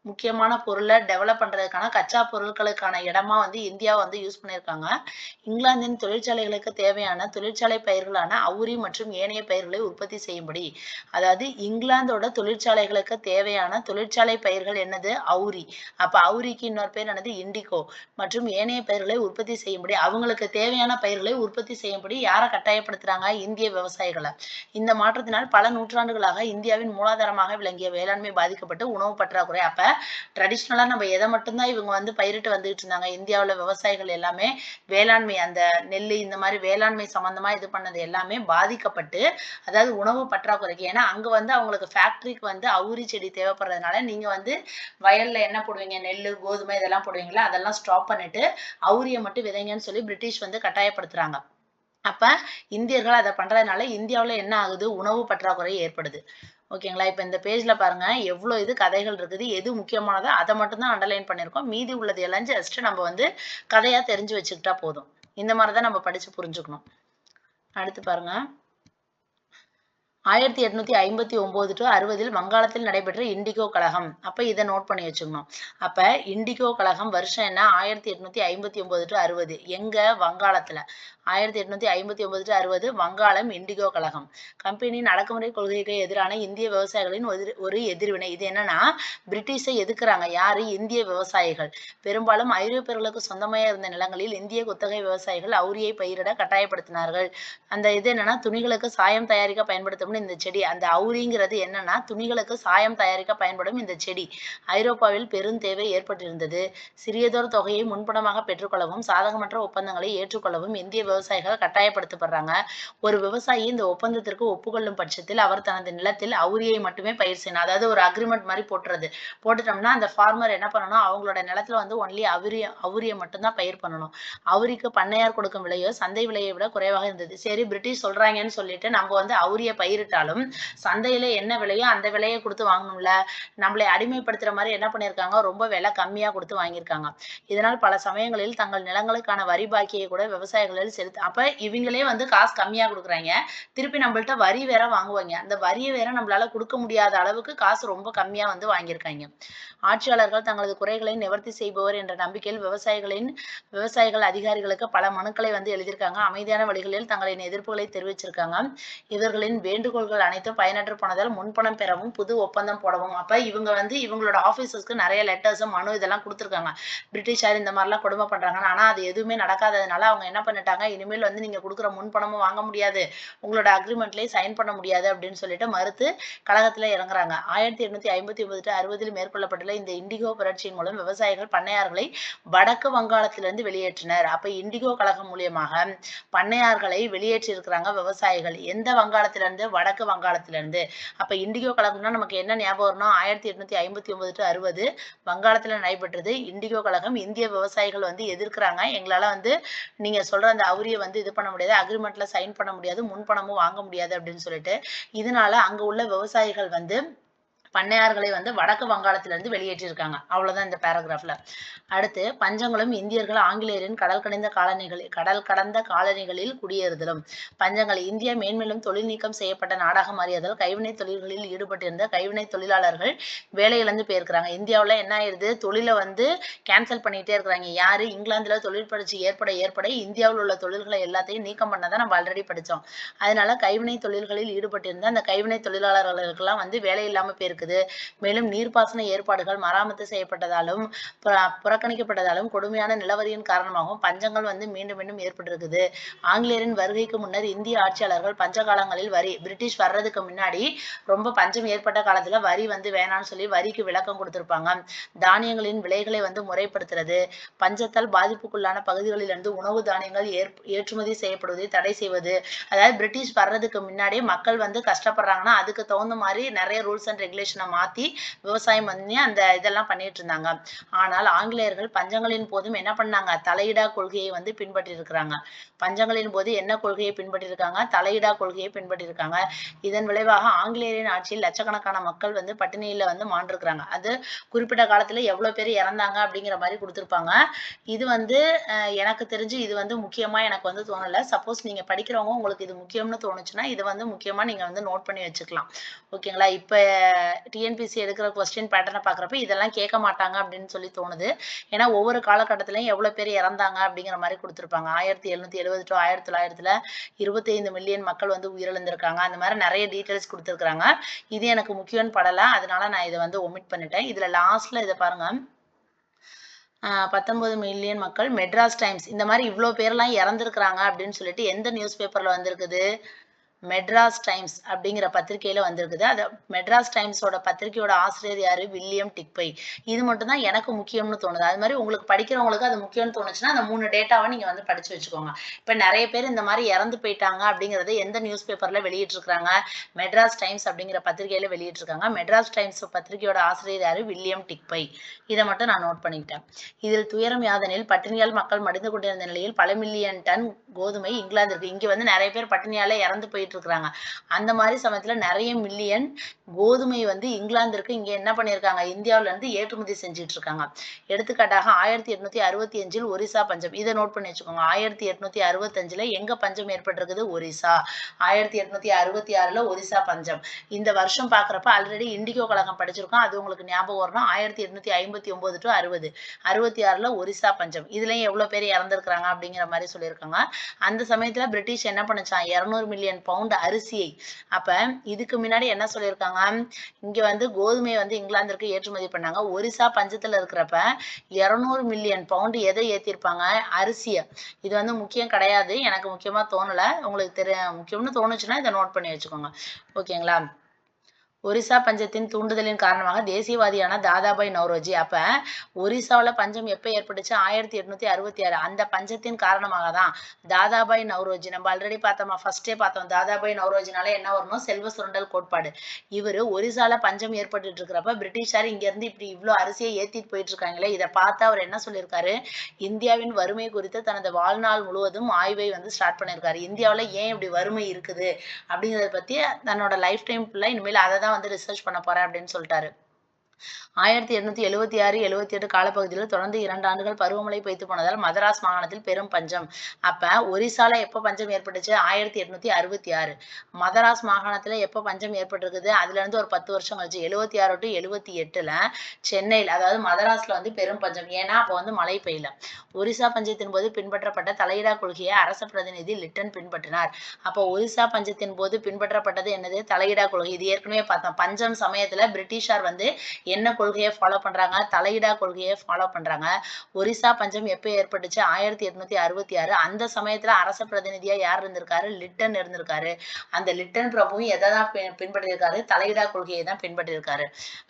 முக்கியமான பொருளை டெவலப் பண்றதுக்கான கச்சா பொருட்களுக்கான இடமா வந்து இந்தியாவை வந்து யூஸ் பண்ணியிருக்காங்க. இங்கிலாந்தின் தொழிற்சாலைகளுக்கு தேவையான தொழிற்சாலை பயிர்களான அவுரி மற்றும் ஏனைய பயிர்களை உற்பத்தி செய்யும்படி, அதாவது இங்கிலாந்தோட தொழிற்சாலைகளுக்கு தேவையான தொழிற்சாலை பயிர்கள் என்னது, அவுரி. அப்ப அவுரிக்கு இன்னொரு பேர் என்னது, இண்டிகோ. மற்றும் ஏனைய பயிர்களை உற்பத்தி செய்யும்படி, அவங்களுக்கு தேவையான பயிர்களை உற்பத்தி செய்யும்படி யாரை கட்டாயப்படுத்துறாங்க, இந்திய விவசாயிகளை. இந்த மாற்றத்தினால் பல நூற்றாண்டுகளாக இந்தியாவின் மூலாதாரமாக விளங்கிய வேளாண்மை பாதிக்கப்பட்டு உணவு பற்றாக்குறை. அப்ப ட்ரெடிஷ்னலா நம்ம எதை மட்டும்தான் இவங்க வந்து பயிரிட்டு வந்துட்டு இருந்தாங்க, இந்தியாவுல விவசாயிகள் எல்லாமே வேளாண்மை, அந்த நெல் இந்த மாதிரி வேளாண்மை சம்பந்தமா இது பண்ணது எல்லாமே பாதிக்கப்பட்டு, அதாவது உணவு பற்றாக்குறைக்கு. ஏன்னா அங்க வந்து அவங்களுக்கு ஃபேக்டரிக்கு வந்து அவுரி செடி தேவைப்படுறதுனால நீங்க வந்து வயல்ல என்ன போடுவீங்க, நெல், கோதுமை இதெல்லாம் போடுவீங்களா, அதெல்லாம் ஸ்டாப் பண்ணிட்டு அவுரியை மட்டும் விதைங்கன்னு சொல்லி பிரிட்டிஷ் வந்து கட்டாயப்படுத்துறாங்க. அப்ப இந்தியர்கள் அதை பண்றதுனால இந்தியாவுல என்ன ஆகுது, உணவு பற்றாக்குறை ஏற்படுது. ஓகேங்களா? இப்ப இந்த பேஜ்ல பாருங்க எவ்ளோ இது கதைகள் இருக்குது. எது முக்கியமானதோ அத மட்டும் தான் அண்டர்லைன் பண்ணியிருக்கோம். மீதி உள்ளது எல்லாம் ஜஸ்ட் நம்ம வந்து கதையா தெரிஞ்சு வச்சுக்கிட்டா போதும். இந்த மாரி தான் நம்ம படிச்சு புரிஞ்சுக்கணும். அடுத்து பாருங்க. 1859 to 60 வங்காளத்தில் நடைபெற்ற இண்டிகோ கழகம். அப்ப இத நோட் பண்ணி வச்சுக்கணும். அப்ப இண்டிகோ கழகம் வருஷம் என்ன? 1859 to 60. எங்க? வங்காளத்துல. 1859 to 60 வங்காளம் இண்டிகோ கழகம். கம்பெனியின் அடக்குமுறை கொள்கைக்கு எதிரான இந்திய விவசாயிகளின் ஒரு எதிர்வினை. இது என்னன்னா, பிரிட்டிஷை எதிர்க்கிறாங்க. யாரு? இந்திய விவசாயிகள். பெரும்பாலும் ஐரோப்பியர்களுக்கு சொந்தமாக இருந்த நிலங்களில் இந்திய குத்தகை விவசாயிகள் அவுரியை பயிரிட கட்டாயப்படுத்தினார்கள். அந்த இது என்னன்னா, துணிகளுக்கு சாயம் தயாரிக்க பயன்படுத்தும் இந்த செடி. அந்த அவுரிங்கிறது என்னன்னா, துணிகளுக்கு சாயம் தயாரிக்க பயன்படும் இந்த செடி. ஐரோப்பாவில் பெரும் தேவை ஏற்பட்டிருந்தது. சிறியதொரு தொகையை முன்பணமாக பெற்றுக்கொள்ளவும் சாதகமற்ற ஒப்பந்தங்களை ஏற்றுக்கொள்ளவும் இந்திய விவசாயிகள் கட்டாயப்படுத்தப்படுறாங்க. ஒரு விவசாயி இந்த ஒப்பந்தத்திற்கு ஒப்புக்கொள்ளும் பட்சத்தில் அவர் தனது நிலத்தில் அவுரியை மட்டுமே பயிர் செய்யணும். அதாவது ஒரு அக்ரிமெண்ட் மாதிரி போட்டுறது. போட்டுட்டோம்னா அந்த ஃபார்மர் என்ன பண்ணணும், அவங்களோட நிலத்துல வந்து ஒன்லி அவுரியை மட்டும்தான் பயிர் பண்ணணும். அவுரிக்கு பண்ணையார் கொடுக்கும் விலையோ சந்தை விலையை விட குறைவாக இருந்தது. சரி, பிரிட்டிஷ் சொல்றாங்கன்னு சொல்லிட்டு நம்ம வந்து அவுரிய பயிரிட்டாலும் சந்தையில என்ன விலையோ அந்த விலையை கொடுத்து வாங்கணும்ல. நம்மளை அடிமைப்படுத்துற மாதிரி என்ன பண்ணியிருக்காங்க, ரொம்ப விலை கம்மியா கொடுத்து வாங்கியிருக்காங்க. இதனால் பல சமயங்களில் தங்கள் நிலங்களுக்கான வரி பாக்கியை கூட விவசாயிகளில் அப்ப இவங்களே வந்து காசு கம்மியா கொடுக்குறாங்க, திருப்பி நம்மள்ட்ட வரி வேற வாங்குவாங்க. அந்த வரியை வேற நம்மளால கொடுக்க முடியாத அளவுக்கு காசு ரொம்ப கம்மியா வந்து வாங்கியிருக்காங்க. ஆட்சியாளர்கள் தங்களது குறைகளை நிவர்த்தி செய்பவர் என்ற நம்பிக்கையில் விவசாயிகள் அதிகாரிகளுக்கு பல மனுக்களை வந்து எழுதியிருக்காங்க. அமைதியான வழிகளில் தங்களின் எதிர்ப்புகளை தெரிவிச்சிருக்காங்க. இவர்களின் வேண்டுகோள்கள் அனைத்தும் பயனற்று போனதால் முன்பணம் பெறவும் புது ஒப்பந்தம் போடவும். அப்ப இவங்க வந்து இவங்களோட ஆபீசர்ஸ்க்கு நிறைய லெட்டர்ஸ் மனு இதெல்லாம் கொடுத்துருக்காங்க. பிரிட்டிஷார் இந்த மாதிரிலாம் கொடுமை பண்றாங்க. ஆனா அது எதுவுமே நடக்காததுனால அவங்க என்ன பண்ணிட்டாங்க, இனிமேல் வந்து நீங்க கொடுக்குற முன்பணமும் வாங்க முடியாது, உங்களோட அக்ரிமெண்ட்லயே சைன் பண்ண முடியாது அப்படின்னு சொல்லிட்டு மறுத்து கழகத்துல இறங்குறாங்க. 1859 to 60 மேற்கொள்ளப்பட்டுள்ள இந்த இண்டிகோ புரட்சியின் மூலம் விவசாயிகள் பண்ணையார்களை வடக்கு வங்காளத்திலிருந்து வெளியேற்றினர். அப்ப இண்டிகோ கழகம் மூலியமாக பண்ணையார்களை வெளியேற்றி இருக்கிறாங்க விவசாயிகள். எந்த வங்காளத்திலிருந்து? வடக்கு வங்காளத்திலிருந்து. அப்ப இண்டிகோ கழகம்னா நமக்கு என்ன ஞாபகம் வரணும்? 1859 to 60 வங்காளத்துல நடைபெற்றது இண்டிகோ கழகம். இந்திய விவசாயிகள் வந்து எதிர்க்கிறாங்க. எங்களால வந்து நீங்க சொல்ற அந்த அவுரியை வந்து இது பண்ண முடியாது, அக்ரிமெண்ட்ல சைன் பண்ண முடியாது, முன்பணமும் வாங்க முடியாது அப்படின்னு சொல்லிட்டு, இதனால அங்க உள்ள விவசாயிகள் வந்து பண்ணையார்களை வந்து வடக்கு வங்காளத்திலிருந்து வெளியேற்றியிருக்காங்க. அவ்வளவுதான் இந்த பேராகிராஃப்ல. அடுத்து பஞ்சங்களும் இந்தியர்கள் ஆங்கிலேயரின் கடல் கடந்த காலனிகளில் குடியேறுதலும். பஞ்சங்கள். இந்தியா மேன்மேலும் தொழில் நீக்கம் செய்யப்பட்ட நாடாக மாறியதால் கைவினைத் தொழில்களில் ஈடுபட்டிருந்த கைவினைத் தொழிலாளர்கள் வேலை இழந்து போயிருக்கிறாங்க. இந்தியாவில் என்ன ஆயிருது, தொழிலை வந்து கேன்சல் பண்ணிட்டே இருக்கிறாங்க. யாரு? இங்கிலாந்துல தொழில் புரட்சி ஏற்பட இந்தியாவில் உள்ள தொழில்களை எல்லாத்தையும் நீக்கம் பண்ணதை நம்ம ஆல்ரெடி படித்தோம். அதனால கைவினை தொழில்களில் ஈடுபட்டிருந்த அந்த கைவினை தொழிலாளர்களுக்கெல்லாம் வந்து வேலை இல்லாம போயிருக்கு. மேலும் நீர்ப்பாசன ஏற்பாடுகள் மராமத்து செய்யப்பட்டதாலும் புறக்கணிக்கப்பட்டதாலும் கொடுமையான நிலவரியின் காரணமாகவும் பஞ்சங்கள் வந்து மீண்டும் மீண்டும் ஏற்பட்டிருக்குது. ஆங்கிலேயரின் வருகைக்கு முன்னர் இந்திய ஆட்சியாளர்கள் பஞ்ச காலங்களில் பிரிட்டிஷ் வர்றதுக்கு முன்னாடி ரொம்ப பஞ்சம் ஏற்பட்ட காலத்துல வரி வந்து வேணாம்னு சொல்லி வரிக்கு விளக்கம் கொடுத்திருப்பாங்க. தானியங்களின் விலைகளை வந்து முறைப்படுத்துறது, பஞ்சத்தால் பாதிப்புக்குள்ளான பகுதிகளிலிருந்து உணவு தானியங்கள் ஏற்றுமதி செய்யப்படுவதை தடை செய்வது. அதாவது பிரிட்டிஷ் வர்றதுக்கு முன்னாடியே மக்கள் வந்து கஷ்டப்படுறாங்கன்னா அதுக்கு தகுந்த மாதிரி நிறைய ரூல்ஸ் அண்ட் ரெகுலேஷன் மாத்தி விவசாயம் பண்ணி அந்த இதெல்லாம் பண்ணிட்டு இருந்தாங்க. ஆனால் ஆங்கிலேயர்கள் பஞ்சங்களின் போதும் என்ன பண்ணாங்க, தலையிடா கொள்கையை வந்து பின்பற்றி இருக்கிறாங்க. பஞ்சங்களின் போது என்ன கொள்கையை பின்பற்றி இருக்காங்க? தலையிடா கொள்கையை பின்பற்றி இருக்காங்க. இதன் விளைவாக ஆங்கிலேயரின் ஆட்சியில் லட்சக்கணக்கான மக்கள் வந்து பட்டினியில வந்து மாண்டிருக்கிறாங்க. அது குறிப்பிட்ட காலத்துல எவ்வளவு பேர் இறந்தாங்க அப்படிங்கிற மாதிரி கொடுத்திருப்பாங்க. இது வந்து எனக்கு தெரிஞ்சு இது வந்து முக்கியமா எனக்கு வந்து தோணல. சப்போஸ் நீங்க படிக்கிறவங்க உங்களுக்கு இது முக்கியம்னு தோணுச்சுன்னா இது வந்து முக்கியமா நீங்க வந்து நோட் பண்ணி வச்சுக்கலாம். ஓகேங்களா? இப்ப டிஎன்பிசி எடுக்கிற கொஸ்டின் பேட்டர்னை பார்க்குறப்ப இதெல்லாம் கேட்க மாட்டாங்க அப்படின்னு சொல்லி தோணுது. ஏன்னா ஒவ்வொரு காலகட்டத்திலையும் எவ்வளோ பேர் இறந்தாங்க அப்படிங்கிற மாதிரி கொடுத்துருப்பாங்க. 1770 to 1900 25 மில்லியன் மக்கள் வந்து உயிரிழந்திருக்காங்க. அந்த மாதிரி நிறைய டீட்டெயில்ஸ் கொடுத்துருக்காங்க. இது எனக்கு முக்கியம்னு படலை, அதனால நான் இதை வந்து ஒமிட் பண்ணிட்டேன். இதுல லாஸ்ட்ல இதை பாருங்க, 19 மில்லியன் மக்கள். மெட்ராஸ் டைம்ஸ் இந்த மாதிரி இவ்வளோ பேர்லாம் இறந்துருக்குறாங்க அப்படின்னு சொல்லிட்டு எந்த நியூஸ் பேப்பர்ல வந்திருக்குது? மெட்ராஸ் டைம்ஸ் அப்படிங்கிற பத்திரிகையில வந்திருக்குது. அது மெட்ராஸ் டைம்ஸோட பத்திரிகையோட ஆசிரியர் யாரு? வில்லியம் டிக்பை. இது மட்டும் தான் எனக்கு முக்கியம்னு தோணுது. அது மாதிரி உங்களுக்கு படிக்கிறவங்களுக்கு அது முக்கியம்னு தோணுச்சுன்னா அந்த 3 டேட்டாவை நீங்க வந்து படிச்சு வச்சுக்கோங்க. இப்ப நிறைய பேர் இந்த மாதிரி இறந்து போயிட்டாங்க அப்படிங்கறத எந்த நியூஸ் பேப்பர்ல வெளியிட்டிருக்காங்க? மெட்ராஸ் டைம்ஸ் அப்படிங்கிற பத்திரிகையில வெளியிட்டிருக்காங்க. மெட்ராஸ் டைம்ஸ் பத்திரிகையோட ஆசிரியர் யாரு? வில்லியம் டிக்பை. இதை மட்டும் நான் நோட் பண்ணிக்கிட்டேன். இதில் துயரம் யாதெனில் பட்டினியால் மக்கள் மடிந்து கொண்டிருந்த நிலையில் பல மில்லியன் டன் கோதுமை இங்கிலாந்திற்கு. இங்க வந்து நிறைய பேர் பட்டினியால இறந்து போயிட்டு பண்ணிட்டு இருக்காங்க. அந்த மாதிரி சமயத்துல நிறைய மில்லியன் கோதுமை வந்து இங்கிலாந்திற்கு இங்க என்ன பண்ணியிருக்காங்க, இந்தியாவில இருந்து ஏற்றுமதி செஞ்சுட்டு இருக்காங்க. எடுத்துக்காட்டாக 1865 ஒரிசா பஞ்சம், இதை நோட் பண்ணி வச்சுக்கோங்க. 1865 எங்க பஞ்சம் ஏற்பட்டிருக்குது, ஒரிசா. 1866 ஒரிசா பஞ்சம். இந்த வருஷம் பாக்குறப்ப ஆல்ரெடி இண்டிகோ கழகம் படிச்சிருக்கோம், அது உங்களுக்கு ஞாபகம் வரணும். 1859 to 60, 66 ஒரிசா பஞ்சம். இதுலயும் எவ்வளவு பேர் இறந்திருக்கிறாங்க அப்படிங்கிற மாதிரி சொல்லியிருக்காங்க. அந்த சமயத்துல பிரிட்டிஷ் என்ன பண்ணுச்சான், 200 மில்லியன் பவுண்ட் அரிசியை. அப்ப இதுக்கு முன்னாடி என்ன சொல்லியிருக்காங்க, இங்க வந்து கோதுமையை வந்து இங்கிலாந்திற்கு ஏற்றுமதி பண்ணாங்க. ஒரிசா பஞ்சத்துல இருக்கிறப்ப 200 மில்லியன் பவுண்ட் எதை ஏத்திருப்பாங்க, அரிசிய. இது வந்து முக்கியம் கிடையாது, எனக்கு முக்கியமா தோணல, உங்களுக்கு முக்கியம்னு தோணுச்சுன்னா இதை நோட் பண்ணி வச்சுக்கோங்க. ஓகேங்களா. ஒரிசா பஞ்சத்தின் தூண்டுதலின் காரணமாக தேசியவாதியான தாதாபாய் நௌரோஜி. அப்ப ஒரிசாவில் பஞ்சம் எப்ப ஏற்பட்டுச்சு, 1866. அந்த பஞ்சத்தின் காரணமாக தான் தாதாபாய் நௌரோஜி, நம்ம ஆல்ரெடி பார்த்தோமா, ஃபர்ஸ்டே பார்த்தோம், தாதாபாய் நௌரோஜினால என்ன வரணும், செல்வ சுரண்டல் கோட்பாடு. இவரு ஒரிசால பஞ்சம் ஏற்பட்டு இருக்கிறப்ப பிரிட்டிஷார் இங்க இருந்து இப்படி இவ்வளவு அரிசியை ஏத்திட்டு போயிட்டு இருக்காங்களே, இதை பார்த்து அவர் என்ன சொல்லியிருக்காரு, இந்தியாவின் வறுமை குறித்து தனது வாழ்நாள் முழுவதும் ஆய்வை வந்து ஸ்டார்ட் பண்ணியிருக்காரு. இந்தியாவில் ஏன் இப்படி வறுமை இருக்குது அப்படிங்கிறத பத்தி தன்னோட லைஃப் டைம் ஃபுல்லா இனிமேல் அதை தான் வந்து ரிசர்ச் பண்ண போறேன் அப்படின்னு சொல்லிட்டாரு. 1876, 78 காலப்பகுதியில் தொடர்ந்து 2 ஆண்டுகள் பருவமழை பெய்து போனதால் மதராஸ் மாகாணத்தில் பெரும் பஞ்சம். அப்ப ஒரிசால எப்ப பஞ்சம் ஏற்பட்டுச்சு, 1866. மதராஸ் மாகாணத்துல எப்ப பஞ்சம் ஏற்பட்டிருக்குது, அதுல இருந்து ஒரு 10 வருஷம் கழிச்சு 76 to 78ல சென்னையில், அதாவது மதராஸ்ல வந்து பெரும் பஞ்சம். ஏன்னா அப்ப வந்து மழை பெய்யல. ஒரிசா பஞ்சத்தின் போது பின்பற்றப்பட்ட தலையிடா கொள்கையை அரச பிரதிநிதி லிட்டன் பின்பற்றினார். அப்போ ஒரிசா பஞ்சத்தின் போது பின்பற்றப்பட்டது என்னது, தலையிடா கொள்கை. இது ஏற்கனவே பார்த்தோம். பஞ்சம் சமயத்துல பிரிட்டிஷார் வந்து என்ன கொள்கையை ஃபாலோ பண்றாங்க, தலையிடா கொள்கையை ஃபாலோ பண்றாங்க. ஒரிசா பஞ்சம் எப்ப ஏற்பட்டுச்சு, 1866. அந்த சமயத்துல அரச பிரதிநிதியா யார் இருந்திருக்காரு, லிட்டன் இருந்திருக்காரு. அந்த லிட்டன் பிரபுவும் எதை தான் பின்பற்றியிருக்காரு, தலையிடா கொள்கையை தான் பின்பற்றியிருக்காரு.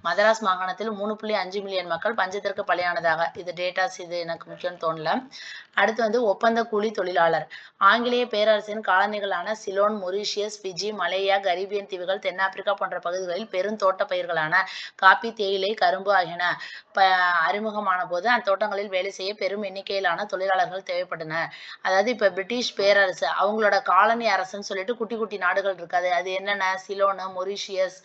மதராஸ் மாகாணத்தில் 3.5 மில்லியன் மக்கள் பஞ்சத்திற்கு பலியானதாக. இது டேட்டாஸ், இது எனக்கு முக்கியம் தோணல. அடுத்து வந்து ஒப்பந்த கூலி தொழிலாளர். ஆங்கிலேய பேரரசின் காலனிகளான Ceylon, Mauritius, Fiji, Malaya, Caribbean தீவுகள், தென்னாப்பிரிக்கா போன்ற பகுதிகளில் பெருந்தோட்ட பயிர்களான காபி, தேயிலை, கரும்பு ஆகியன அறிமுகமான போது அந்த தோட்டங்களில் வேலை செய்ய பெரும் எண்ணிக்கையிலான தொழிலாளர்கள் தேவைப்பட்டனர். அதாவது இப்ப பிரிட்டிஷ் பேரரசு அவங்களோட காலனி அரசுன்னு சொல்லிட்டு குட்டி குட்டி நாடுகள் இருக்காது, அது என்னென்ன, Ceylon, Mauritius,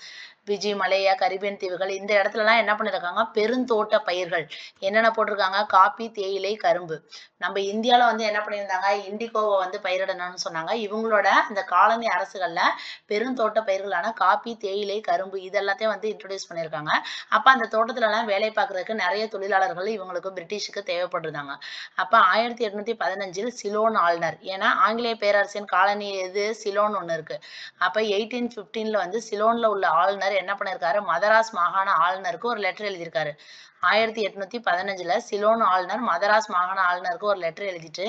Fiji, Malaya, Caribbean தீவுகள், இந்த இடத்துலலாம் என்ன பண்ணிருக்காங்க, பெருந்தோட்ட பயிர்கள் என்னென்ன போட்டிருக்காங்க, காபி, தேயிலை, கரும்பு. நம்ம இந்தியால வந்து என்ன பண்ணியிருந்தாங்க, இண்டிகோவை வந்து பயிரிடணும்னு சொன்னாங்க. இவங்களோட இந்த காலனி அரசுகள்ல பெருந்தோட்ட பயிர்களான காபி, தேயிலை, கரும்பு இதெல்லாத்தையும் வந்து இன்ட்ரோடியூஸ் பண்ணியிருக்காங்க. அப்ப அந்த தோட்டத்துல எல்லாம் வேலை பார்க்கறதுக்கு நிறைய தொழிலாளர்கள் இவங்களுக்கு பிரிட்டிஷுக்கு தேவைப்படுறாங்க. அப்ப 1815 சிலோன் ஆளுநர், ஏன்னா ஆங்கிலேய பேரரசின் காலனி எது, சிலோன் ஒண்ணு இருக்கு. அப்ப 1815 வந்து சிலோன்ல உள்ள ஆளுநர் என்ன பண்ணிருக்காரு, மதராஸ் மாகாண ஆளுநருக்கு ஒரு லெட்டர் எழுதியிருக்காரு. 1815 சிலோன் ஆளுநர் மதராஸ் மாகாண ஆளுநருக்கு ஒரு லெட்டர் எழுதிட்டு,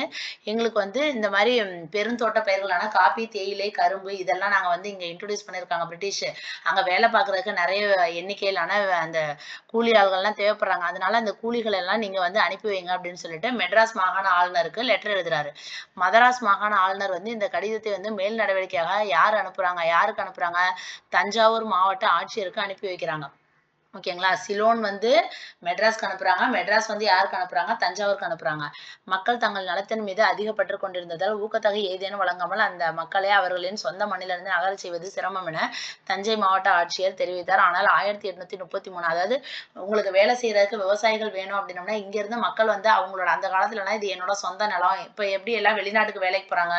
எங்களுக்கு வந்து இந்த மாதிரி பெருந்தோட்ட பயிர்களான காபி, தேயிலை, கரும்பு இதெல்லாம் நாங்க வந்து இங்க இன்ட்ரோடியூஸ் பண்ணிருக்காங்க பிரிட்டிஷ். அங்க வேலை பார்க்கறதுக்கு நிறைய எண்ணிக்கையிலான அந்த கூலி ஆள்கள்லாம் தேவைப்படுறாங்க, அதனால அந்த கூலிகள் எல்லாம் நீங்க வந்து அனுப்பி வைங்க அப்படின்னு சொல்லிட்டு மெட்ராஸ் மாகாண ஆளுநருக்கு லெட்டர் எழுதுறாரு. மதராஸ் மாகாண ஆளுநர் வந்து இந்த கடிதத்தை வந்து மேல் நடவடிக்கையாக யாருக்கு அனுப்புறாங்க, தஞ்சாவூர் மாவட்ட ஆட்சியருக்கு அனுப்பி வைக்கிறாங்க. ஓகேங்களா. சிலோன் வந்து மெட்ராஸ்க்கு அனுப்புறாங்க, மெட்ராஸ் வந்து யாருக்கு அனுப்புறாங்க, தஞ்சாவூருக்கு அனுப்புறாங்க. மக்கள் தங்கள் நலத்தின் மீது அதிக பற்று கொண்டிருந்ததால் ஊக்கத்தொகை ஏதேனும் வழங்காமல் அந்த மக்களை அவர்களின் சொந்த மண்ணிலிருந்து நகரச் செய்வது சிரமம் என தஞ்சை மாவட்ட ஆட்சியர் தெரிவித்தார். ஆனால் 1833, அதாவது உங்களுக்கு வேலை செய்யறதுக்கு விவசாயிகள் வேணும் அப்படின்னோம்னா இங்க இருந்து மக்கள் வந்து அவங்களோட, அந்த காலத்துலலாம் இது என்னோட சொந்த நிலம், இப்ப எப்படி எல்லாம் வெளிநாட்டுக்கு வேலைக்கு போறாங்க,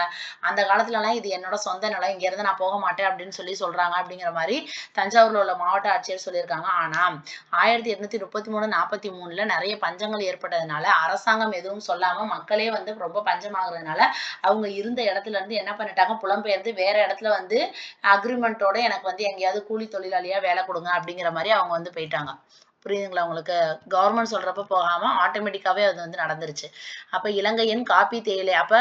அந்த காலத்துலலாம் இது என்னோட சொந்த நிலம், இங்க இருந்து நான் போக மாட்டேன் அப்படின்னு சொல்றாங்க. அப்படிங்கிற மாதிரி தஞ்சாவூர்ல உள்ள மாவட்ட ஆட்சியர் சொல்லியிருக்காங்க. ஆனா 1833-43 நிறைய பஞ்சங்கள் ஏற்பட்டதுனால அரசாங்கம் எதுவும் சொல்லாம மக்களே வந்து ரொம்ப பஞ்சமாகறதுனால அவங்க இருந்த இடத்துல இருந்து என்ன பண்ணிட்டாங்க, புலம்பெயர்ந்து வேற இடத்துல வந்து அக்ரிமெண்டோட எனக்கு வந்து எங்கேயாவது கூலி தொழிலாளியா வேலை கொடுங்க அப்படிங்கிற மாதிரி அவங்க வந்து போயிட்டாங்க. புரியுதுங்களா உங்களுக்கு. கவர்மெண்ட் சொல்றப்ப போகாம ஆட்டோமேட்டிக்காவே அது வந்து நடந்துருச்சு. அப்ப இலங்கையின் காபி, தேயிலை, அப்ப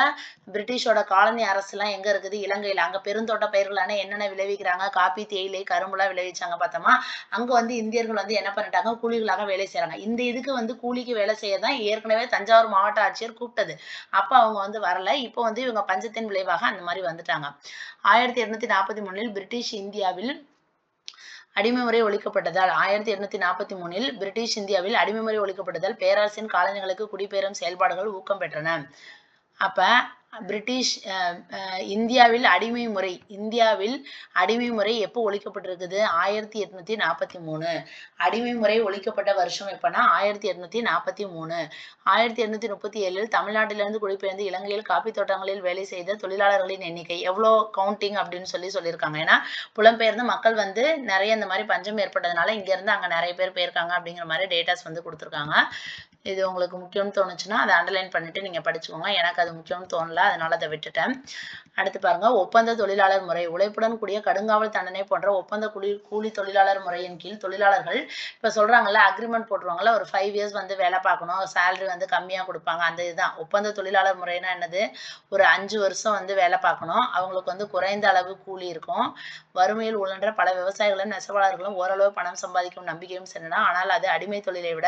பிரிட்டிஷோட காலனி அரசு எல்லாம் எங்க இருக்குது, இலங்கையில. அங்க பெருந்தோட்ட பயிர்களான என்னென்ன விளைவிக்கிறாங்க, காபி, தேயிலை, கரும்புலாம் விளைவிச்சாங்க பார்த்தோமா. அங்க வந்து இந்தியர்கள் வந்து என்ன பண்ணிட்டாங்க, கூலிகளாக வேலை செய்யறாங்க. இந்த இதுக்கு வந்து கூலிக்கு வேலை செய்யதான் ஏற்கனவே தஞ்சாவூர் மாவட்ட ஆட்சியர் கூப்பிட்டது. அப்ப அவங்க வந்து வரல. இப்போ வந்து இவங்க பஞ்சத்தின் விளைவாக அந்த மாதிரி வந்துட்டாங்க. 1843 பிரிட்டிஷ் இந்தியாவில் அடிமை முறை ஒழிக்கப்பட்டதால் 1843 பிரிட்டிஷ் இந்தியாவில் அடிமை முறை ஒழிக்கப்பட்டதால் பேரரசின் காலனிகளுக்கு குடிபெயரும் செயல்பாடுகள் ஊக்கம் பெற்றன. அப்ப பிரிட்டிஷ் இந்தியாவில் அடிமை முறை எப்போ ஒழிக்கப்பட்டிருக்குது? 1843. அடிமை முறை ஒழிக்கப்பட்ட வருஷம் எப்பன்னா 1843. 1837 தமிழ்நாட்டிலிருந்து குடிபெயர்ந்து இலங்கையில் காப்பி தோட்டங்களில் வேலை செய்த தொழிலாளர்களின் எண்ணிக்கை எவ்வளோ கவுண்டிங் அப்படின்னு சொல்லியிருக்காங்க. ஏன்னா புலம்பெயர்ந்து மக்கள் வந்து நிறைய இந்த மாதிரி பஞ்சம் ஏற்பட்டதுனால இங்க இருந்து அங்க நிறைய பேர் போயிருக்காங்க அப்படிங்கிற மாதிரி டேட்டாஸ் வந்து கொடுத்துருக்காங்க. இது உங்களுக்கு முக்கியம்னு தோணுச்சுன்னா அதை அண்டர்லைன் பண்ணிட்டு நீங்க படிச்சுக்கோங்க. எனக்கு அது முக்கியம்னு தோணல, அதனால அதை விட்டுட்டேன். அடுத்து பாருங்க, ஒப்பந்த தொழிலாளர் முறை. உழைப்புடன் கூடிய கடுங்காவல் தண்டனை போன்ற ஒப்பந்த கூலி தொழிலாளர் முறையின் கீழ் தொழிலாளர்கள் இப்ப சொல்றாங்கல்ல, அக்ரிமெண்ட் போட்டுருவாங்கல்ல, ஒரு 5 இயர்ஸ் வந்து வேலை பார்க்கணும், சேலரி வந்து கம்மியா கொடுப்பாங்க, அந்த இதுதான் ஒப்பந்த தொழிலாளர் முறைனா என்னது? ஒரு 5 வருஷம் வந்து வேலை பார்க்கணும், அவங்களுக்கு வந்து குறைந்த அளவு கூலி இருக்கும். வறுமையில் உழன்ற பல விவசாயிகளும் நெசவாளர்களும் ஓரளவு பணம் சம்பாதிக்கும் நம்பிக்கையும் சென்றன. ஆனால் அது அடிமை தொழிலை விட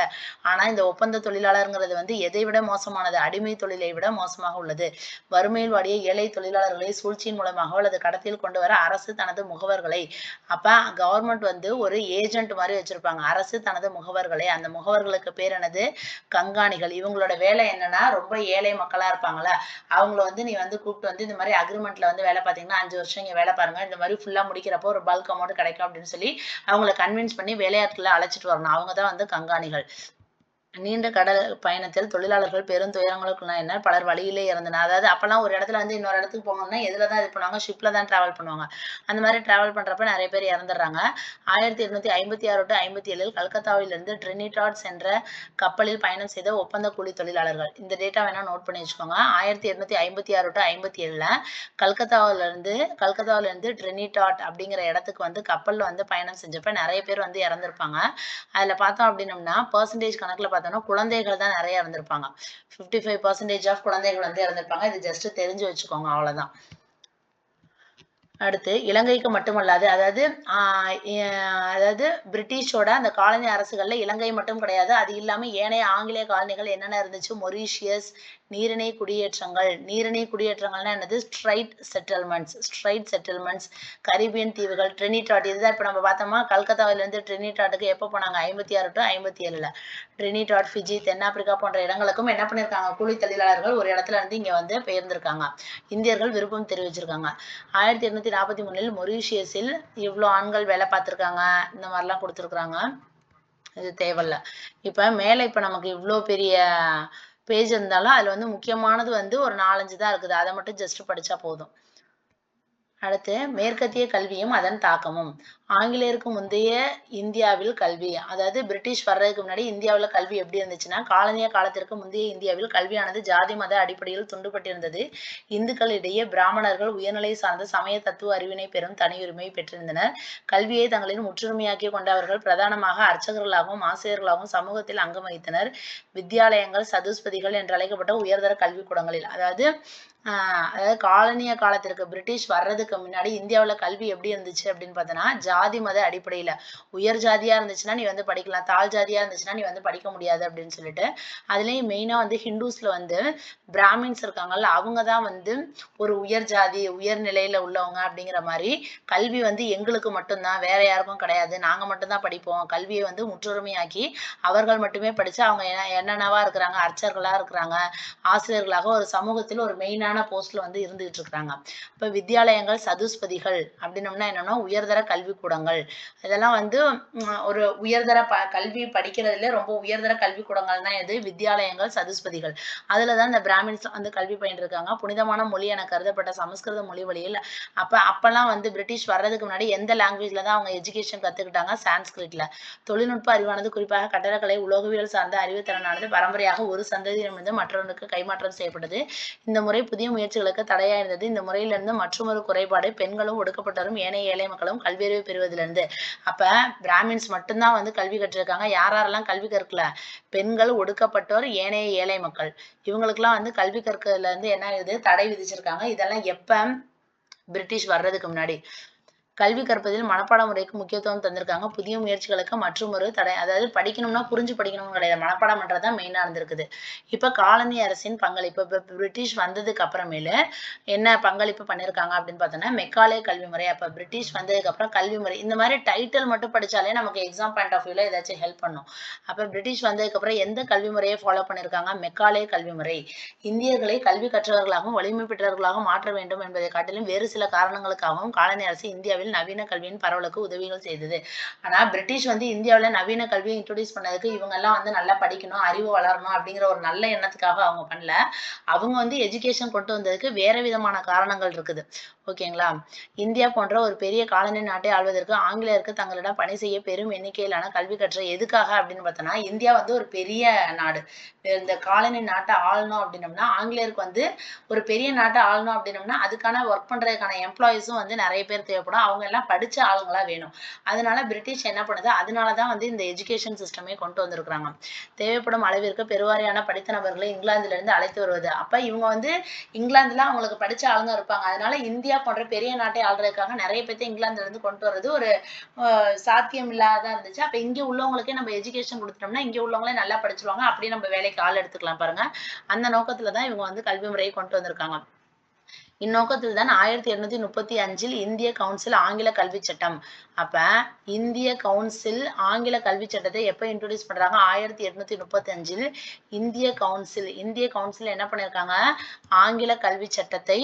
இந்த ஒப்பந்த தொழிலாளர்ங்கிறது வந்து எதை விட மோசமானது? அடிமை தொழிலை விட மோசமாக உள்ளது. வறுமையில் வாடிய ஏழை தொழிலாளர்களை சூழ்ச்சியின் மூலமாக அல்லது கடத்தில் கொண்டு வர அரசு தனது முகவர்களை, அப்ப கவர்மெண்ட் வந்து ஒரு ஏஜென்ட் மாதிரி வச்சிருப்பாங்க, அரசு தனது முகவர்களை. அந்த முகவர்களுக்கு பேர் என்னது? கண்காணிகள். இவங்களோட வேலை என்னன்னா, ரொம்ப ஏழை மக்களா இருப்பாங்கல்ல, அவங்கள வந்து நீ வந்து கூப்பிட்டு வந்து இந்த மாதிரி அக்ரிமெண்ட்ல வந்து வேலை பார்த்தீங்கன்னா 5 வருஷம் இங்க வேலை பாருங்க, இந்த மாதிரி ஃபுல்லா முடிக்கிறப்போ ஒரு பல்க் அமௌண்ட் கிடைக்கும் அப்படின்னு சொல்லி அவங்களை கன்வின்ஸ் பண்ணி வேலையாட்களை அழைச்சிட்டு வரணும். அவங்க தான் வந்து கண்காணிகள். நீண்ட கடல் பயணத்தில் தொழிலாளர்கள் பெரும் துயரங்களுக்குள்ள பலர் வழியிலே இறந்தனர். அதாவது அப்பெல்லாம் ஒரு இடத்துல வந்து இன்னொரு இடத்துக்கு போகணும்னா எதுல தான் இது பண்ணுவாங்க? ஷிப்ல தான் டிராவல் பண்ணுவாங்க. அந்த மாதிரி டிராவல் பண்றப்ப நிறைய பேர் இறந்துடுறாங்க. 1856 to 57 கல்கத்தாவிலிருந்து ட்ரினிடாட் என்ற கப்பலில் பயணம் செய்த ஒப்பந்த கூலி தொழிலாளர்கள். இந்த டேட்டா வேணா நோட் பண்ணி வச்சுக்கோங்க. 1856 to 57 கல்கத்தாவிலிருந்து ட்ரினிடாட் அப்படிங்கிற இடத்துக்கு வந்து கப்பல்ல வந்து பயணம் செஞ்சப்ப நிறைய பேர் வந்து இறந்திருப்பாங்க. அதுல பார்த்தோம் அப்படின்னம்னா பெர்சன்டேஜ் கணக்குல பார்த்தோம்னா குழந்தைகள் தான் நிறைய இறந்திருப்பாங்க. 55% ஆஃப் குழந்தைகள் வந்து இறந்திருப்பாங்க. இது ஜஸ்ட் தெரிஞ்சு வச்சுக்கோங்க, அவ்வளவுதான். அடுத்து இலங்கைக்கு மட்டுமல்லாது, அதாவது பிரிட்டிஷோட அந்த காலனி அரசுகள்ல இலங்கை மட்டும் கிடையாது, அது இல்லாம ஏனைய ஆங்கிலேய காலனிகள் என்னென்ன இருந்துச்சு? மொரீஷியஸ், நீரிணை குடியேற்றங்கள். நீரிணை குடியேற்றங்கள்னா என்னது? ஸ்ட்ரைட் செட்டில்மெண்ட்ஸ், கரீபியன் தீவுகள், ட்ரினிடாட். இதுதான் இப்ப நம்ம பார்த்தோமா, கல்கத்தாவிலிருந்து ட்ரினிடாட்டுக்கு எப்போ போனாங்க? 56 to 57. ட்ரினிடாட், ஃபிஜி, தென்னாப்பிரிக்கா போன்ற இடங்களுக்கும் என்ன பண்ணிருக்காங்க? கூலி தொழிலாளர்கள் ஒரு இடத்துல இருந்து இங்க வந்து பெயர்ந்திருக்காங்க. இந்தியர்கள் விருப்பம் தெரிவிச்சிருக்காங்க. 1843 மொரீஷியஸில் இவ்வளோ ஆண்கள் வேலை பார்த்திருக்காங்க, இந்த மாதிரிலாம் கொடுத்துருக்குறாங்க. இது தேவையில்ல. இப்ப மேல இப்ப நமக்கு இவ்வளோ பெரிய பேஜ் இருந்தாலும் அதுல வந்து முக்கியமானது வந்து ஒரு 4-5 தான் இருக்குது, அதை மட்டும் ஜஸ்ட் படிச்சா போதும். அடுத்து மேற்கத்திய கல்வியும் அதன் தாக்கமும். ஆங்கிலேயருக்கு முந்தைய இந்தியாவில் கல்வி, அதாவது பிரிட்டிஷ் வர்றதுக்கு முன்னாடி இந்தியாவில் கல்வி எப்படி இருந்துச்சுன்னா, காலனிய காலத்திற்கு முந்தைய இந்தியாவில் கல்வியானது ஜாதி மத அடிப்படையில் துண்டுபட்டிருந்தது. இந்துக்களிடையே பிராமணர்கள் உயர்நிலை சார்ந்த சமய தத்துவ அறிவினை பெறும் தனியுரிமை பெற்றிருந்தனர். கல்வியை தங்களின் முற்றுரிமையாக்கி கொண்ட அவர்கள் பிரதானமாக அர்ச்சகர்களாகவும் ஆசிரியர்களாகவும் சமூகத்தில் அங்கம் வகித்தனர். வித்யாலயங்கள், சதுஸ்பதிகள் என்று அழைக்கப்பட்ட உயர்தர கல்விக்கூடங்களில், அதாவது காலனிய காலத்திற்கு பிரிட்டிஷ் வர்றதுக்கு முன்னாடி இந்தியாவில் கல்வி எப்படி இருந்துச்சு அப்படின்னு பார்த்தோன்னா, ஜாதி மத அடிப்படையில் உயர் ஜாதியா இருந்துச்சுன்னா நீ வந்து படிக்கலாம், தாழ் ஜாதியா இருந்துச்சுன்னா நீ வந்து படிக்க முடியாது அப்படின்னு சொல்லிட்டு, அதுலேயும் மெயினாக வந்து ஹிந்துஸ்ல வந்து பிராமின்ஸ் இருக்காங்கல்ல, அவங்க தான் வந்து ஒரு உயர் ஜாதி உயர் நிலையில உள்ளவங்க அப்படிங்கிற மாதிரி, கல்வி வந்து எங்களுக்கு மட்டும்தான், வேற யாருக்கும் கிடையாது, நாங்க மட்டும்தான் படிப்போம், கல்வியை வந்து முற்றுரிமையாக்கி அவர்கள் மட்டுமே படிச்சு அவங்க என்னென்னவா இருக்கிறாங்க, அர்ச்சர்களா இருக்கிறாங்க, ஆசிரியர்களாக ஒரு சமூகத்தில் ஒரு மெயினான போஸ்ட்ல வந்து இருந்துகிட்டு இருக்காங்க. இப்ப வித்யாலயங்கள், சதுஸ்பதிகள் அப்படின்னம்னா என்னன்னா உயர்தர கல்விக்கூடங்கள். இதெல்லாம் வந்து ஒரு உயர்தர கல்வி படிக்கிறதுல ரொம்ப உயர்தர கல்விக்கூடங்கள் தான் எது? வித்யாலயங்கள், சதுஸ்பதிகள். அதுலதான் இந்த பிராமின்ஸ் வந்து கல்வி பயின்று இருக்காங்க. புனிதமான மொழி என கருதப்பட்ட சமஸ்கிருத மொழி வழியில் அப்பெல்லாம் வந்து பிரிட்டிஷ் வர்றதுக்கு முன்னாடி எந்த லாங்குவேஜ்ல தான் அவங்க எஜுகேஷன் கத்துக்கிட்டாங்க? சான்ஸ்கிரிட்ல. தொழில்நுட்ப அறிவானது குறிப்பாக கட்டடக்கலை, உலோகவியல் சார்ந்த அறிவுத்திறனானது பரம்பரையாக ஒரு சந்ததியிடமிருந்து மற்றொன்றுக்கு கைமாற்றம் செய்யப்பட்டது. இந்த முறை புதிய முயற்சிகளுக்கு தடையா இருந்தது. இந்த முறையிலிருந்து மற்றொரு குறைபாடு பெண்களும் ஒடுக்கப்பட்டவரும் ஏனைய ஏழை மக்களும் கல்வியறிவு பெறுவதிலிருந்து. அப்ப பிராமின்ஸ் மட்டும்தான் வந்து கல்வி கற்றிருக்காங்க. யாரெல்லாம் கல்வி கற்கல? பெண்கள், ஒடுக்கப்பட்டோர், ஏனைய ஏழை மக்கள், இவங்களுக்கெல்லாம் வந்து கல்வி கற்கிறதுல இருந்து என்ன ஆகுது? தடை விதிச்சிருக்காங்க. இதெல்லாம் எப்ப? பிரிட்டிஷ் வர்றதுக்கு முன்னாடி. கல்வி கற்பதில் மனப்பாட முறைக்கு முக்கியத்துவம் தந்திருக்காங்க. புதிய முயற்சிகளுக்கு மற்றும் ஒரு தடை, அதாவது படிக்கணும்னா புரிஞ்சு படிக்கணும்னு கிடையாது. மனப்பாடம் பண்றது தான் மெயினா இருந்திருக்குது. இப்ப காலனி அரசின் பங்களிப்பு, இப்ப பிரிட்டிஷ் வந்ததுக்கு அப்புறமேலு என்ன பங்களிப்பு பண்ணியிருக்காங்க அப்படின்னு பார்த்தோம்னா, மெக்காலே கல்வி முறை. அப்ப பிரிட்டிஷ் வந்ததுக்கு அப்புறம் கல்வி முறை, இந்த மாதிரி டைட்டில் மட்டும் படிச்சாலே நமக்கு எக்ஸாம் பாயிண்ட் ஆஃப் வியூல ஏதாச்சும் ஹெல்ப் பண்ணும். அப்ப பிரிட்டிஷ் வந்ததுக்கு அப்புறம் எந்த கல்வி முறையை ஃபாலோ பண்ணியிருக்காங்க? மெக்காலே கல்வி முறை. இந்தியர்களை கல்வி கற்றவர்களாகவும் வலிமை பெற்றவர்களாக மாற்ற வேண்டும் என்பதை காட்டிலும் வேறு சில காரணங்களுக்காகவும் காலனி அரசு இந்தியாவில் நவீன கல்வியின் பரவலுக்கு உதவிகள் செய்தது. ஆனா பிரிட்டிஷ் வந்து இந்தியாவில் நவீன கல்வியை இன்ட்ரோடியூஸ் பண்ணதுக்கு இவங்க எல்லாம் வந்து நல்லா படிக்கணும், அறிவு வளரணும் அப்படிங்கிற ஒரு நல்ல எண்ணத்துக்காக அவங்க பண்ணல. அவங்க வந்து எஜுகேஷன் கொண்டு வந்ததுக்கு வேற விதமான காரணங்கள் இருக்குது. ஓகேங்களா? இந்தியா போன்ற ஒரு பெரிய காலனி நாட்டை ஆள்வதற்கு ஆங்கிலேயருக்கு தங்களிடம் பணி செய்ய பெரும் எண்ணிக்கையிலான கல்வி கற்ற எதுக்காக அப்படின்னு பார்த்தோம்னா, இந்தியா வந்து ஒரு பெரிய நாடு. இந்த காலனி நாட்டை ஆளணும் அப்படின்னம்னா, ஆங்கிலேயருக்கு வந்து ஒரு பெரிய நாட்டை ஆளணும் அப்படின்னம்னா அதுக்கான ஒர்க் பண்றதுக்கான எம்ப்ளாயிஸும் வந்து நிறைய பேர் தேவைப்படும். அவங்க எல்லாம் படிச்ச ஆளுங்களா வேணும். அதனால பிரிட்டிஷ் என்ன பண்ணுது, அதனாலதான் வந்து இந்த எஜுகேஷன் சிஸ்டமே கொண்டு வந்திருக்கிறாங்க. தேவைப்படும் அளவிற்கு பெருவாரியான படித்த நபர்களை இங்கிலாந்துல இருந்து அழைத்து வருவது. அப்ப இவங்க வந்து இங்கிலாந்துல அவங்களுக்கு படிச்ச ஆளுங்க இருப்பாங்க. அதனால இந்தியா போன்ற பெரிய நாட்டை ஆள்றதுக்காக நிறைய பேர்த்த இங்கிலாந்துல இருந்து கொண்டு வர்றது ஒரு சாத்தியம் இல்லாததா இருந்துச்சு. அப்ப இங்க உள்ளவங்களுக்கே நம்ம எஜுகேஷன் கொடுத்துட்டோம்னா இங்க உள்ளவங்களே நல்லா படிச்சிருவாங்க. அப்படியே நம்ம வேலைக்கு ஆள் எடுத்துக்கலாம் பாருங்க. அந்த நோக்கத்துல தான் இவங்க வந்து கல்வி முறையை கொண்டு வந்திருக்காங்க. இந்நோக்கத்தில் தான் 1835 இந்திய கவுன்சில் ஆங்கில கல்வி சட்டம். அப்ப இந்திய கவுன்சில் ஆங்கில கல்வி சட்டத்தை எப்ப இன்ட்ரோடியூஸ் பண்றாங்க? 1835 இந்திய கவுன்சில் என்ன பண்ணிருக்காங்க? ஆங்கில கல்வி சட்டத்தை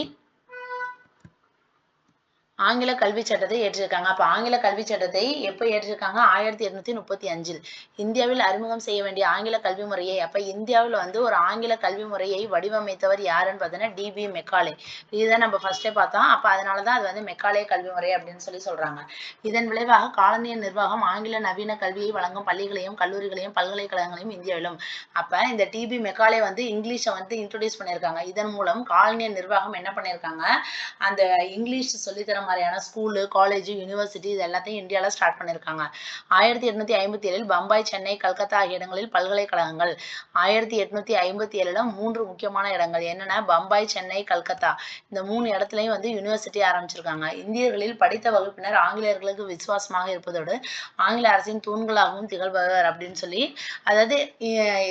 ஏற்றிருக்காங்க. அப்ப ஆங்கில கல்வி சட்டத்தை எப்ப ஏற்றிருக்காங்க? 1835 இந்தியாவில் அறிமுகம் செய்ய வேண்டிய ஆங்கில கல்வி முறையை, அப்ப இந்தியாவில் வந்து ஒரு ஆங்கில கல்வி முறையை வடிவமைத்தவர் யாருன்னு பார்த்தீங்கன்னா டிபி மெக்காலே. இதுதான் நம்ம ஃபர்ஸ்டே பார்த்தோம். அப்ப அதனாலதான் அது வந்து மெக்காலே கல்வி முறை அப்படின்னு சொல்றாங்க. இதன் விளைவாக காலனிய நிர்வாகம் ஆங்கில நவீன கல்வியை வழங்கும் பள்ளிகளையும் கல்லூரிகளையும் பல்கலைக்கழகங்களையும் இந்தியாவிலும். அப்ப இந்த டிபி மெக்காலே வந்து இங்கிலீஷை வந்து இன்ட்ரோடியூஸ் பண்ணியிருக்காங்க. இதன் மூலம் காலனிய நிர்வாகம் என்ன பண்ணியிருக்காங்க? அந்த இங்கிலீஷ் சொல்லித்தர மாதிரியான ஸ்கூலு, காலேஜ், யூனிவர்சிட்டி இது எல்லாத்தையும் இந்தியாவில் ஸ்டார்ட் பண்ணியிருக்காங்க. 1857 பம்பாய், சென்னை, கல்கத்தா ஆகிய இடங்களில் பல்கலைக்கழகங்கள். 1857 3 முக்கியமான இடங்கள் என்னன்னா பம்பாய், சென்னை, கல்கத்தா, இந்த 3 இடத்துலையும் வந்து யூனிவர்சிட்டி ஆரம்பிச்சிருக்காங்க. இந்தியர்களில் படித்த வகுப்பினர் ஆங்கிலேயர்களுக்கு விசுவாசமாக இருப்பதோடு ஆங்கில அரசின் தூண்களாகவும் திகழ்பவர் அப்படின்னு சொல்லி, அதாவது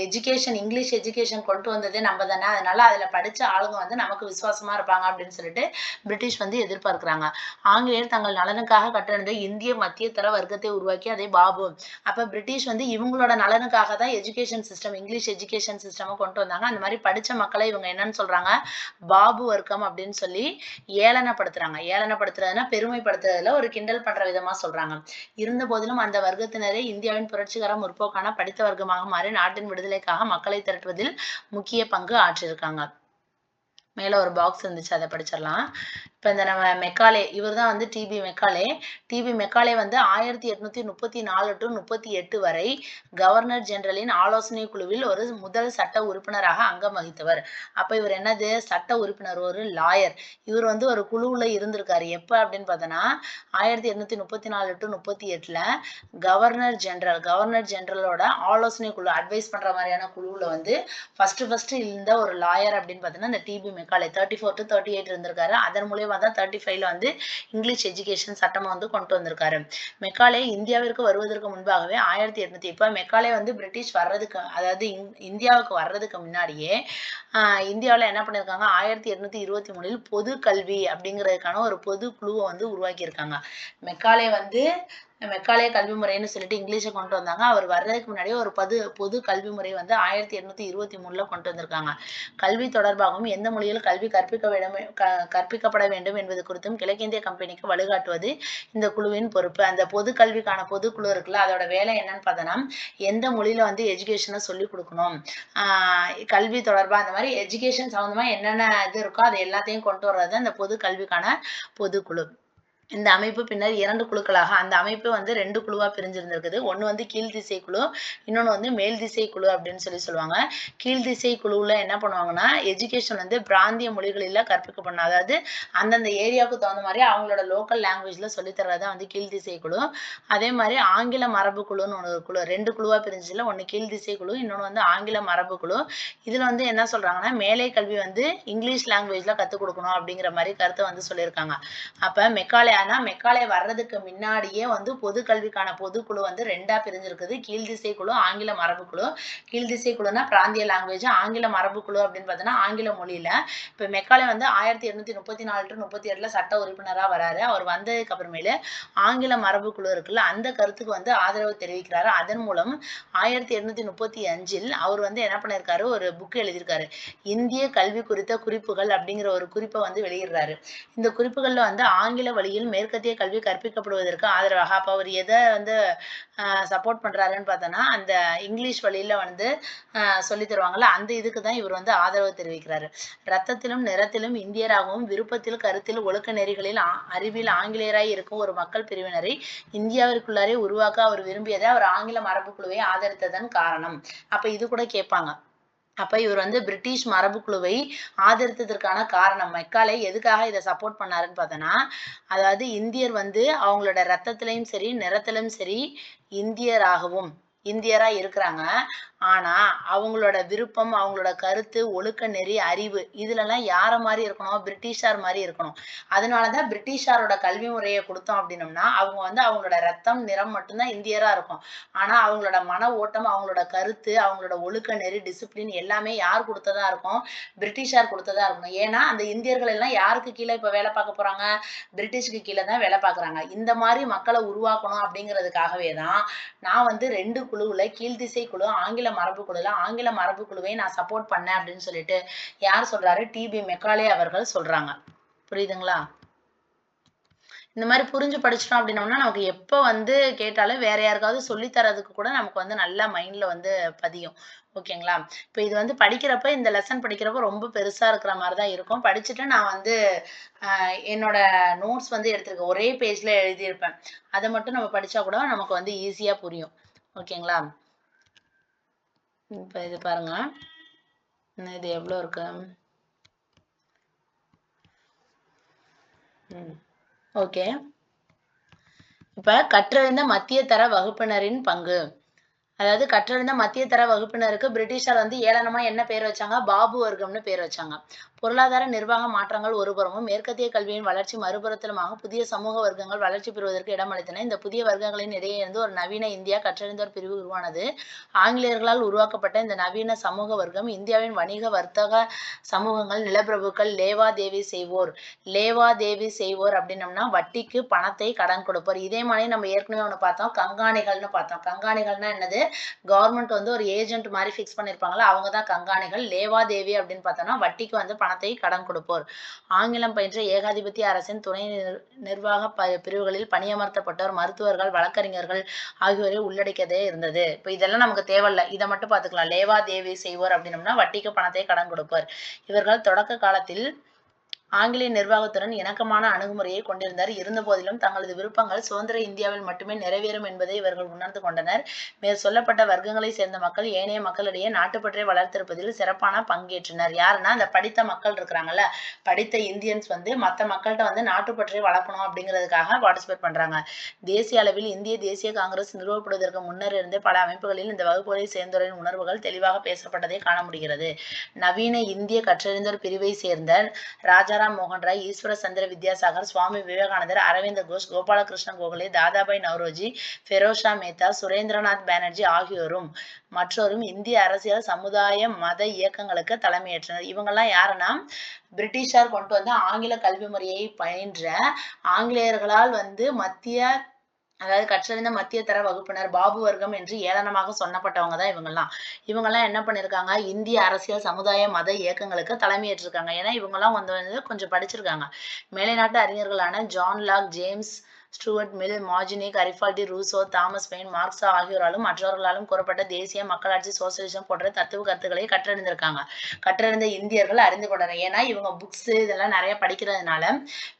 எஜுகேஷன் இங்கிலீஷ் எஜுகேஷன் கொண்டு வந்ததே நம்ம தானே, அதனால அதுல படிச்ச ஆளுங்க வந்து நமக்கு விசுவாசமா இருப்பாங்க அப்படின்னு சொல்லிட்டு பிரிட்டிஷ் வந்து எதிர்பார்க்கிறாங்க. ஆங்கிலேயர் தங்கள் நலனுக்காக கட்டமைத்த இந்திய மத்திய தர வர்க்கத்தை உருவாக்கி அதை பாபு. அப்ப பிரிட்டிஷ் வந்து இவங்களோட நலனுக்காக தான் education system, English education system கொண்டு வந்தாங்க. அந்த மாதிரி படிச்ச மக்களை இவங்க என்னன்னு சொல்றாங்க? பாபு வர்க்கம் அப்படின்னு சொல்லி ஏளனப்படுத்துறாங்க. ஏளனப்படுத்துறதுன்னா பெருமைப்படுத்துறதுல ஒரு கிண்டல் பண்ற விதமா சொல்றாங்க. இருந்த போதிலும் அந்த வர்க்கத்தினரே இந்தியாவின் புரட்சிகர முற்போக்கான படித்த வர்க்கமாக மாறி நாட்டின் விடுதலைக்காக மக்களை திரட்டுவதில் முக்கிய பங்கு ஆற்றியிருக்காங்க. மேல ஒரு பாக்ஸ் இருந்துச்சு, அதை படிச்சிடலாம். இப்ப இந்த நம்ம மெக்காலே, இவர் தான் வந்து டிபி மெக்காலே. டிபி மெக்காலே வந்து 1834 to 38 வரை கவர்னர் ஜெனரலின் ஆலோசனை குழுவில் ஒரு முதல் சட்ட உறுப்பினராக அங்கம் வகித்தவர். அப்ப இவர் என்னது? சட்ட உறுப்பினர், ஒரு லாயர். இவர் வந்து ஒரு குழுவுல இருந்திருக்காரு. எப்ப அப்படின்னு பார்த்தோன்னா 1834 to 38 கவர்னர் ஜெனரலோட ஆலோசனை குழு, அட்வைஸ் பண்ற மாதிரியான குழுவுல வந்து ஃபர்ஸ்ட் இருந்த ஒரு லாயர் அப்படின்னு பார்த்தீங்கன்னா இந்த டிபி மெக்காலே. 34 to 38 இருந்திருக்காரு. அதன் மூலியமா தான் 35ல வந்து இங்கிலீஷ் எஜுகேஷன் சட்டமா வந்து கொண்டு வந்திருக்காரு. மெக்காலே இந்தியாவிற்கு வருவதற்கு முன்பாகவே 1800, இப்ப மெக்காலே வந்து பிரிட்டிஷ் வர்றதுக்கு, அதாவது இந்தியாவுக்கு வர்றதுக்கு முன்னாடியே இந்தியாவில் என்ன பண்ணிருக்காங்க? 1823 பொது கல்வி அப்படிங்கிறதுக்கான ஒரு பொது குழுவை வந்து உருவாக்கியிருக்காங்க. மெக்காலே கல்வி முறைன்னு சொல்லிட்டு இங்கிலீஷை கொண்டு வந்தாங்க. அவர் வர்றதுக்கு முன்னாடியே ஒரு பொது கல்வி முறை வந்து 1823 கொண்டு வந்திருக்காங்க. கல்வி தொடர்பாகவும் எந்த மொழியில் கல்வி கற்பிக்கப்பட வேண்டும் என்பது குறித்தும் கிழக்கிந்திய கம்பெனிக்கு வழிகாட்டுவது இந்த குழுவின் பொறுப்பு. அந்த பொது கல்விக்கான பொதுக்குழு இருக்குல்ல, அதோட வேலை என்னன்னு பார்த்தோன்னா எந்த மொழியில வந்து எஜுகேஷனை சொல்லி கொடுக்கணும், கல்வி தொடர்பா அந்த மாதிரி எஜுகேஷன் சம்பந்தமா என்னென்ன இது இருக்கோ அது எல்லாத்தையும் கொண்டு வர்றது அந்த பொது கல்விக்கான பொதுக்குழு. இந்த அமைப்பு பின்னர் 2 குழுக்களாக, அந்த அமைப்பு வந்து 2 குழுவா பிரிஞ்சிருந்திருக்குது. ஒண்ணு வந்து கீழ் திசை குழு, இன்னொன்னு வந்து மேல் திசை குழு அப்படின்னு சொல்லுவாங்க. கீழ் திசை குழுவுல என்ன பண்ணுவாங்கன்னா எஜுகேஷன் வந்து பிராந்திய மொழிகளில கற்பிக்கப்படணும். அதாவது அந்தந்த ஏரியாவுக்கு தகுந்த மாதிரி அவங்களோட லோக்கல் லாங்குவேஜ்ல சொல்லித்தரதான் வந்து கீழ் திசை குழு. அதே மாதிரி ஆங்கில மரபு குழுன்னு ஒரு குழு, 2 குழுவா பிரிஞ்சுல, ஒண்ணு கீழ் திசை குழு, இன்னொன்னு வந்து ஆங்கில மரபு குழு. இதுல வந்து என்ன சொல்றாங்கன்னா மேலை கல்வி வந்து இங்கிலீஷ் லாங்குவேஜ்ல கத்துக் கொடுக்கணும் அப்படிங்கிற மாதிரி கருத்தை வந்து சொல்லியிருக்காங்க. அப்ப மெக்காலே ஆனா மெக்காலே வர்றதுக்கு முன்னாடியே வந்து பொது கல்விக்கான பொதுக்குழு வந்து 2ஆ பிரிஞ்சிருக்குது. கீழ்திசை குழு, ஆங்கில மரபுக்குழு. கீழ்திசை குழுனா பிராந்திய லாங்குவேஜ், ஆங்கில மரபுக்குழு அப்படின்னு பார்த்தோன்னா ஆங்கில மொழியில. இப்போ மெக்காலே வந்து 1834 to 37ல சட்ட உறுப்பினரா வராரு. அவர் வந்ததுக்கு அப்புறமேலு ஆங்கில மரபுக்குழு இருக்குல்ல, அந்த கருத்துக்கு வந்து ஆதரவு தெரிவிக்கிறாரு. அதன் மூலம் 1835ல் அவர் வந்து என்ன பண்ணியிருக்காரு, ஒரு புக் எழுதியிருக்காரு. இந்திய கல்வி குறித்த குறிப்புகள் அப்படிங்கிற ஒரு குறிப்பை வந்து வெளியிடுறாரு. இந்த குறிப்புகள்ல வந்து ஆங்கில வழியில் மேற்கத்திய கல்வி கற்பிக்கப்படுவதற்கு ஆதரவாக, அப்ப அவர் எதை வந்து சப்போர்ட் பண்றாருன்னு பார்த்தோன்னா, அந்த இங்கிலீஷ் வழியில வந்து சொல்லி தருவாங்கல்ல, அந்த இதுக்கு தான் இவர் வந்து ஆதரவு தெரிவிக்கிறாரு. ரத்தத்திலும் நிறத்திலும் இந்தியராகவும் விருப்பத்தில் கருத்தில் ஒழுக்க நெறிகளில் அறிவில் ஆங்கிலேயராய் இருக்கும் ஒரு மக்கள் பிரிவினரை இந்தியாவிற்குள்ளாரே உருவாக்க அவர் விரும்பியதை அவர் ஆங்கில மரபுக்குழுவை ஆதரித்ததன் காரணம். அப்ப இது கூட கேட்பாங்க. அப்ப இவர் வந்து பிரிட்டிஷ் மரபுக்குழுவை ஆதரித்ததற்கான காரணம், மெக்காலே எதுக்காக இதை சப்போர்ட் பண்ணாருன்னு பார்த்தோன்னா, அதாவது இந்தியர் வந்து அவங்களோட ரத்தத்திலையும் சரி நிறத்திலும் சரி இந்தியராகவும் இந்தியரா இருக்கிறாங்க. ஆனா அவங்களோட விருப்பம், அவங்களோட கருத்து, ஒழுக்க நெறி, அறிவு இதுலலாம் யார மாதிரி இருக்கணும், பிரிட்டிஷார் மாதிரி இருக்கணும். அதனாலதான் பிரிட்டிஷாரோட கல்வி முறையை கொடுத்தோம் அப்படின்னம்னா அவங்க வந்து அவங்களோட ரத்தம் நிறம் மட்டும்தான் இந்தியரா இருக்கும். ஆனா அவங்களோட மன ஓட்டம், அவங்களோட கருத்து, அவங்களோட ஒழுக்க நெறி, டிசிப்ளின் எல்லாமே யார் கொடுத்ததா இருக்கும், பிரிட்டிஷார் கொடுத்ததா இருக்கணும். ஏன்னா அந்த இந்தியர்கள் எல்லாம் யாருக்கு கீழே இப்ப வேலை பார்க்க போறாங்க, பிரிட்டிஷ்க்கு கீழே தான் வேலை பார்க்குறாங்க. இந்த மாதிரி மக்களை உருவாக்கணும் அப்படிங்கிறதுக்காகவே தான் நான் வந்து 2 குழுவுல கீழ்திசை குழு, ஆங்கில மரபு குழுல ஆங்கில மரபு குழுவை நான் சப்போர்ட் பண்ணேன் அப்படின்னு சொல்லிட்டு யார் சொல்றாரு, டிபி மெக்காலே அவர்கள் சொல்றாங்க. புரியுதுங்களா? இந்த மாதிரி புரிஞ்சு படிச்சிட்டோம் அப்படின்னோம்னா நமக்கு எப்போ வந்து கேட்டாலும் வேற யாருக்காவது சொல்லி தரதுக்கு கூட நமக்கு வந்து நல்லா மைண்ட்ல வந்து பதியும். ஓகேங்களா? இப்போ இது வந்து படிக்கிறப்ப இந்த லெசன் படிக்கிறப்ப ரொம்ப பெருசா இருக்கிற மாதிரி தான் இருக்கும். படிச்சுட்டு நான் வந்து என்னோட நோட்ஸ் வந்து எடுத்திருக்கேன். ஒரே பேஜ்ல எழுதியிருப்பேன். அதை மட்டும் நம்ம படிச்சா கூட நமக்கு வந்து ஈஸியா புரியும். ஓகேங்களா? இப்போ இது பாருங்க, இது எவ்வளோ இருக்கு. ஓகே. இப்ப கற்றறிந்த மத்திய தர வகுப்பினரின் பங்கு. அதாவது கற்றறிந்த மத்திய தர வகுப்பினருக்கு பிரிட்டிஷார் வந்து ஏளனமா என்ன பேர் வச்சாங்க, பாபு வர்க்கம்னு பேர் வச்சாங்க. பொருளாதார நிர்வாக மாற்றங்கள் ஒருபுறமும் மேற்கத்திய கல்வியின் வளர்ச்சி மறுபுறத்திலுமாக புதிய சமூக வர்க்கங்கள் வளர்ச்சி பெறுவதற்கு இடமளித்தன. இந்த புதிய வர்க்கங்களின் இடையே இருந்து ஒரு நவீன இந்தியா கற்றறிந்தோர் பிரிவு உருவானது. ஆங்கிலேயர்களால் உருவாக்கப்பட்ட இந்த நவீன சமூக வர்க்கம் இந்தியாவின் வணிக வர்த்தக சமூகங்கள், நிலப்பிரபுக்கள், லேவாதேவி செய்வோர் அப்படின்னம்னா வட்டிக்கு பணத்தை கடன் கொடுப்போர். இதே மாதிரி நம்ம ஏற்கனவே ஒன்று பார்த்தோம், கங்காணிகள்னு பார்த்தோம். கங்காணிகள்னா என்னது, கவர்மெண்ட் வந்து ஒரு ஏஜென்ட் மாதிரி ஃபிக்ஸ் பண்ணியிருப்பாங்களா, அவங்க தான் கங்காணிகள். லேவாதேவி அப்படின்னு பார்த்தோம்னா வட்டிக்கு வந்து பணத்தை கடன் கொடுப்போர். ஆங்கிலம் பயின்ற ஏகாதிபத்திய அரசின் துணை நிர்வாக பிரிவுகளில் பணியமர்த்தப்பட்டோர், மருத்துவர்கள், வழக்கறிஞர்கள் ஆகியோரை உள்ளடக்கியதே இருந்தது. இப்போ இதெல்லாம் நமக்கு தேவையில்லை, இதை மட்டும் பார்த்துக்கலாம். லேவாதேவி செய்வோர் அப்படின்னம்னா வட்டிக்கு பணத்தை கடன் கொடுப்போர். இவர்கள் தொடக்க காலத்தில் ஆங்கிலேய நிர்வாகத்துடன் இணக்கமான அணுகுமுறையை கொண்டிருந்தார். இருந்த போதிலும் தங்களது விருப்பங்கள் சுதந்திர இந்தியாவில் மட்டுமே நிறைவேறும் என்பதை இவர்கள் உணர்ந்து கொண்டனர். மேற் சொல்லப்பட்ட வர்க்கங்களை சேர்ந்த மக்கள் ஏனைய மக்களிடையே நாட்டுப்பற்றை வளர்த்திருப்பதில் சிறப்பான பங்கேற்றனர். யாருன்னா அந்த படித்த மக்கள் இருக்கிறாங்கல்ல, படித்த இந்தியன்ஸ் வந்து மற்ற மக்கள்கிட்ட வந்து நாட்டுப்பற்றை வளர்க்கணும் அப்படிங்கிறதுக்காக பார்ட்டிசிபேட் பண்றாங்க. தேசிய அளவில் இந்திய தேசிய காங்கிரஸ் நிறுவப்படுவதற்கு முன்னர் இருந்தே பல அமைப்புகளில் இந்த வகுப்புகளை சேர்ந்தோரின் உணர்வுகள் தெளிவாக பேசப்பட்டதை காண முடிகிறது. நவீன இந்திய கற்றறிந்தோர் பிரிவை சேர்ந்த ராஜாராம் மோகன் ராய், ஈஸ்வர சந்திர வித்யாசாகர், சுவாமி விவேகானந்தர், அரவிந்த கோஷ், கோபாலகிருஷ்ண கோகலே, தாதாபாய் நவ்ரோஜி, ஃபெரோஷா மேத்தா, சுரேந்திரநாத் பானர்ஜி ஆகியோரும் மற்றோரும் இந்திய அரசியல், சமுதாய, மத இயக்கங்களுக்கு தலைமையேற்றனர். இவங்கெல்லாம் யாருன்னா பிரிட்டிஷார் கொண்டு வந்த ஆங்கில கல்வி முறையை பயின்ற ஆங்கிலேயர்களால் வந்து அதாவது கற்றறிந்த மத்திய தர வகுப்பினர், பாபு வர்க்கம் என்று ஏளனமாக சொன்னப்பட்டவங்க தான் இவங்கெல்லாம். இவங்கெல்லாம் என்ன பண்ணிருக்காங்க, இந்திய அரசியல், சமுதாய, மத இயக்கங்களுக்கு தலைமையேற்றிருக்காங்க. ஏன்னா இவங்கெல்லாம் வந்து கொஞ்சம் படிச்சிருக்காங்க. மேலை நாட்டு அறிஞர்களான John Locke, James Stuart Mill, மார்ஜினிக், அரிஃபால்டி, ரூசோ, தாமஸ் பெயின், மார்க்ஸா ஆகியோராலும் மற்றவர்களாலும் கூறப்பட்ட தேசிய மக்களாட்சி, சோசியலிசம் போன்ற தத்துவ கருத்துக்களை கற்றறிந்திருக்காங்க. கற்றறிந்த இந்தியர்கள் அறிந்து கொண்டனர். ஏன்னா இவங்க புக்ஸ் இதெல்லாம் நிறைய படிக்கிறதுனால